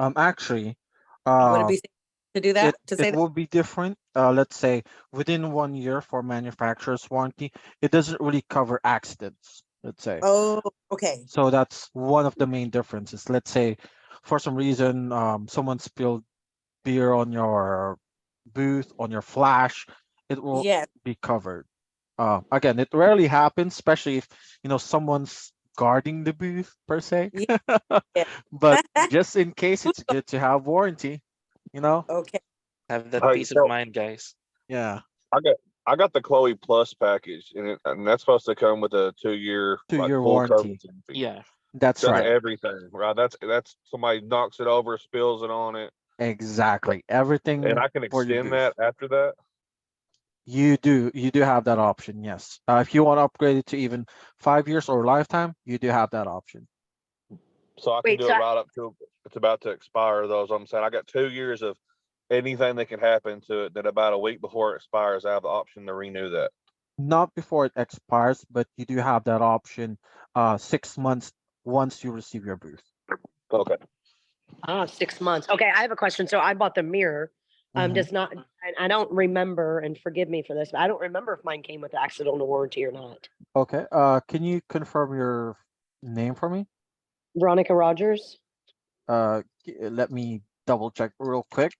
Actually, Would it be safe to do that? To say it that? will be different. Let's say within 1 year for manufacturer's warranty, it doesn't really cover accidents, let's say. Oh, okay. So that's one of the main differences. Let's say for some reason, someone spilled beer on your booth, on your flash, it will Yes. be covered. Again, it rarely happens, especially if someone's guarding the booth per se. Yeah. But just in case, it's good to have warranty, you know? Okay. Have that Hey, peace of so mind, guys. Yeah, I got the Chloe Plus package, and that's supposed to come with a 2 year like 2 year full warranty. coverage and Yeah. That's done right. everything, right? That's somebody knocks it over, spills it on it, Exactly. and Everything I can for your extend booth. that after that. You do have that option, yes. If you want to upgrade it to even 5 years or lifetime, you do have that option. So I can Wait, do it right up to it's about to expire. Those I'm saying I got 2 years of anything that can happen to it. That about a week before it expires, I have the option to renew that. Not before it expires, but you do have that option 6 months once you receive your booth. Okay. 6 months. Okay, I have a question. So I bought the mirror. Mhm. Does not, I don't remember, and forgive me for this, but I don't remember if mine came with accidental warranty or not. Okay. Can you confirm your name for me? Veronica Rogers. Let me double check real quick.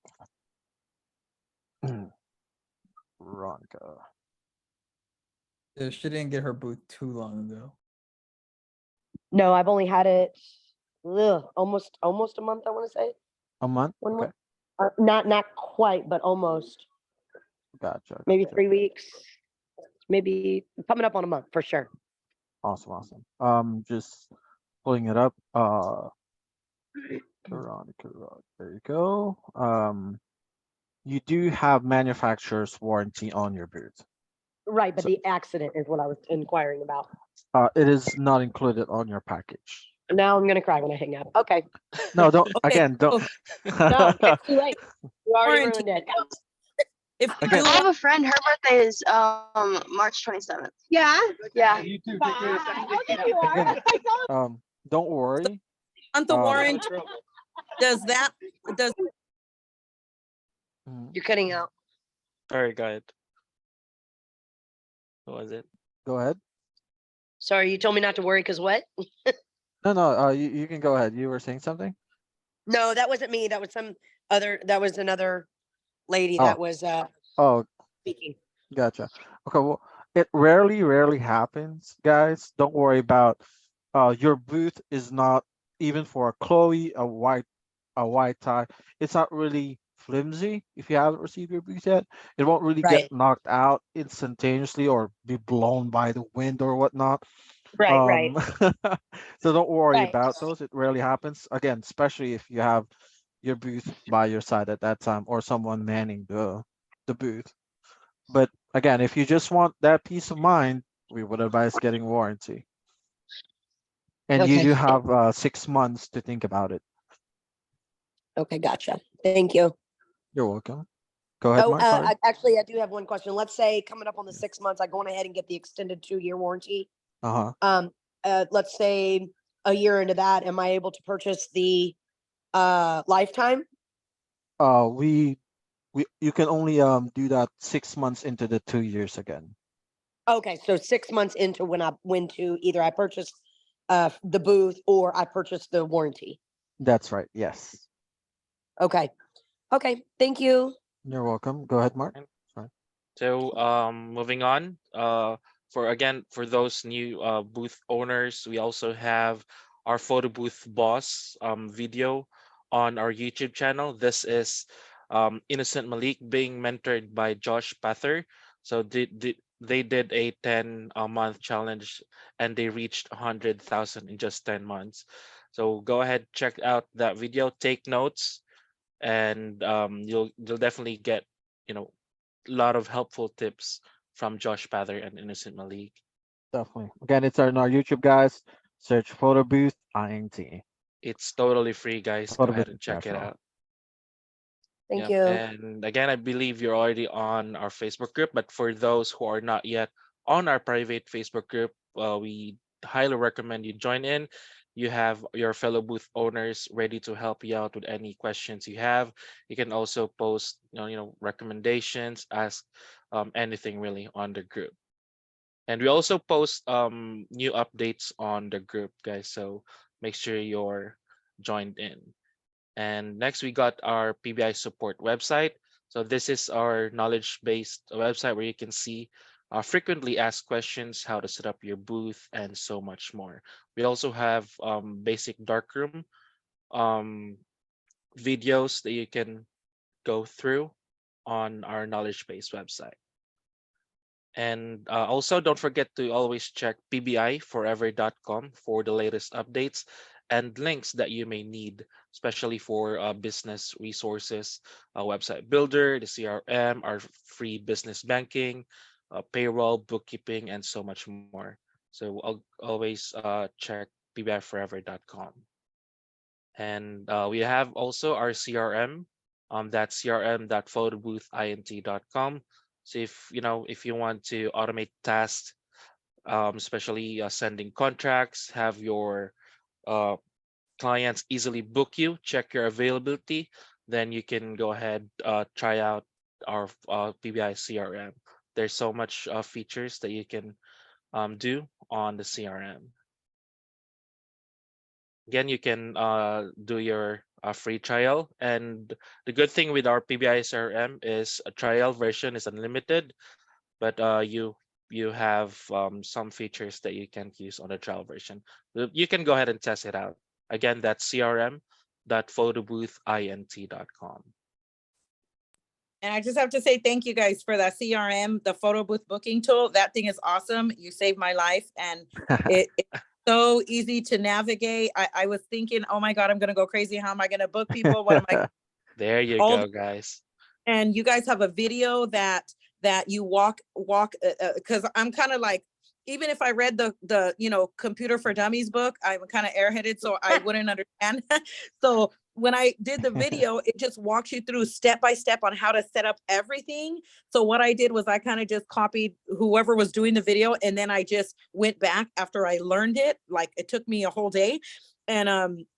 Veronica. Yeah, she didn't get her booth too long ago. No, I've only had it almost a month, I want to say. A month? One Okay. month. Not quite, but almost. Gotcha. Maybe Gotcha. 3 weeks. Maybe coming up on a month for sure. Awesome. Just pulling it up. Veronica, there you go. You do have manufacturer's warranty on your booth. Right, but So, the accident is what I was inquiring about. it is not included on your package. Now I'm gonna cry when I hang up. Okay. No, don't. Okay. Again, don't. No, it's too late. You already Warranty. ruined it. If you Again, do I have a friend, her birthday is March 27th. Yeah. Yeah. You too. Again, Again, don't worry. want the warranty, does You're cutting out. Sorry, go ahead. What was it? Go ahead. Sorry, you told me not to worry because what? No. You can go ahead. You were saying something. No, that wasn't me. That was another lady Oh. that was Oh, speaking. gotcha. Okay. Well, it rarely happens, guys. Don't worry about your booth is not even for a Chloe, a white tie. It's not really flimsy if you haven't received your booth yet. It won't really get Right, knocked out instantaneously or be blown by the wind or whatnot. right, So don't worry right. about those. It rarely happens. Again, especially if you have your booth by your side at that time or someone manning the booth. But again, if you just want that peace of mind, we would advise getting warranty. And you Okay, do have 6 months to think about it. okay, gotcha. Thank you. You're welcome. Go ahead, Oh, Mark. Sorry. actually, I do have one question. Let's say coming up on the 6 months, I go on ahead and get the extended 2-year warranty. Uh-huh. Let's say a year into that, am I able to purchase the lifetime? We you can only do that 6 months into the 2 years again. Okay, so 6 months into when I went to either I purchased the booth or I purchased the warranty. That's right. Yes. Okay. Okay. Thank you. You're welcome. Go ahead, Mark. And Sorry. So moving on, for those new booth owners, we also have our photo booth boss video on our YouTube channel. This is Innocent Malik being mentored by Josh Pather. So they did a 10 month challenge and they reached 100,000 in just 10 months. So go ahead, check out that video, take notes, and you'll definitely get, you know, a lot of helpful tips from Josh Pather and Innocent Malik. Definitely. Again, it's on our YouTube, guys. Search Photo Booth INT. It's totally free, guys. Go Photo ahead Booth and check it International. out. Thank Yep. you. And again, I believe you're already on our Facebook group, but for those who are not yet on our private Facebook group, we highly recommend you join in. You have your fellow booth owners ready to help you out with any questions you have. You can also post, recommendations, ask anything really on the group. And we also post new updates on the group, guys. So make sure you're joined in. And next, we got our PBI support website. So this is our knowledge-based website where you can see frequently asked questions, how to set up your booth, and so much more. We also have basic darkroom um, videos that you can go through on our knowledge-based website. And also, don't forget to always check pbiforever.com for the latest updates and links that you may need, especially for business resources, website builder, the CRM, our free business banking, payroll, bookkeeping, and so much more. So I'll always check pbiforever.com. And we have also our CRM, that's crm.photoboothint.com. So if you want to automate tasks, especially sending contracts, have your uh, clients easily book you, check your availability, then you can go ahead, try out our PBI CRM. There's so much features that you can do on the CRM. Again, you can do your free trial, and the good thing with our PBI CRM is a trial version is unlimited, but you have some features that you can't use on the trial version. You can go ahead and test it out. Again, that's crm.photoboothint.com. And I just have to say thank you guys for that CRM, the photo booth booking tool. That thing is awesome. You saved my life, and it's so easy to navigate. I was thinking, oh my God, I'm gonna go crazy. How am I gonna book people? What am I? There you All go, guys. And you guys have a video that you walk because I'm kind of like, even if I read the Computer for Dummies book, I'm kind of airheaded, so I wouldn't understand. So when I did the video, it just walks you through step by step on how to set up everything. So what I did was I kind of just copied whoever was doing the video, and then I just went back after I learned it. Like, it took me a whole day. And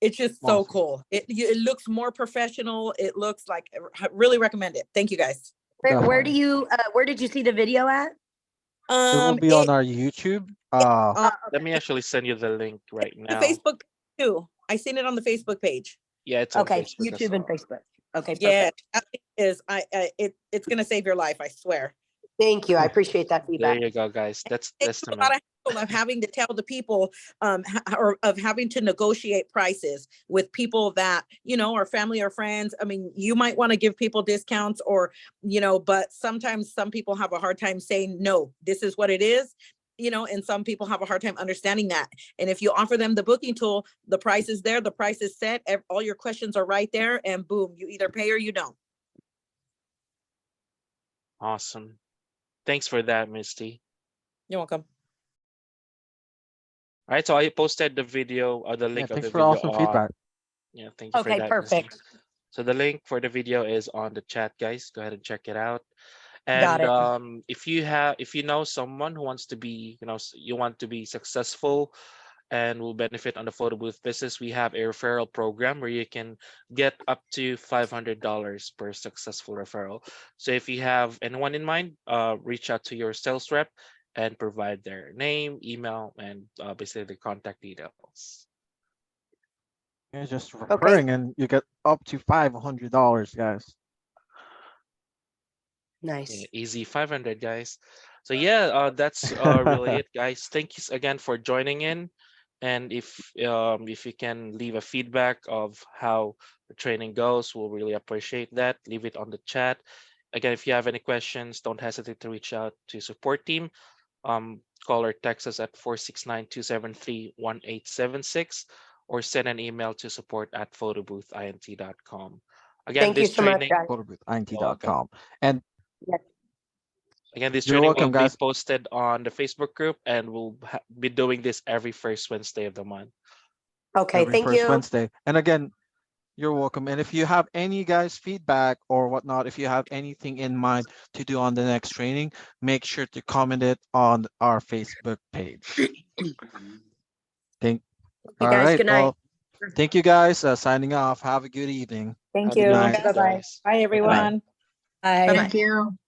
it's just so Awesome. cool. It looks more professional. It looks like, really recommend it. Thank you guys. Where Definitely. where did you see the video at? It will be on It our YouTube. Let me actually send you the link right the now. Facebook too. I seen it on the Facebook page. Yeah, it's on Okay, Facebook as YouTube and well. Facebook. Okay, Yeah, perfect. that thing is it's gonna save your life, I swear. Thank you. I appreciate that There feedback. you go, guys. That's Takes a testament. lot of hassle of having to tell the people, or of having to negotiate prices with people that, you know, are family or friends. I mean, you might want to give people discounts or, you know, but sometimes some people have a hard time saying, no, this is what it is, you know, and some people have a hard time understanding that. And if you offer them the booking tool, the price is there, the price is set, all your questions are right there, and boom, you either pay or you don't. Awesome. Thanks for that, Misty. You're welcome. All right, so I posted the video or the Yeah, link of thanks the for video awesome on. feedback. Yeah, thank you for Okay, that, Misty. perfect. So the link for the video is on the chat, guys. Go ahead and check it out. Got And it. if you know someone who wants to be, you want to be successful and will benefit on the photo booth business, we have a referral program where you can get up to $500 per successful referral. So if you have anyone in mind, reach out to your sales rep and provide their name, email, and basically the contact details. You're just referring and you get up to $500, guys. Nice. Yeah, easy 500, guys. So yeah, that's really it, guys. Thank you again for joining in. And if you can leave a feedback of how the training goes, we'll really appreciate that. Leave it on the chat. Again, if you have any questions, don't hesitate to reach out to support team. Call or text us at 469-273-1876 or send an email to support@photoboothint.com. Again, Thank you this so much, training, guys. you're welcome. photoboothint.com. And Again, this you're training will welcome, be guys. posted on the Facebook group, and we'll be doing this every first Wednesday of the month. Okay, Every thank first you. Wednesday. And again, you're welcome. And if you have any guys feedback or whatnot, if you have anything in mind to do on the next training, make sure to comment it on our Facebook page. You All guys, right. good night. Well, thank you guys. Signing off. Have a good evening. Thank Have a good you. night, Bye-bye. guys. Bye, Bye-bye. everyone. Bye. Thank you.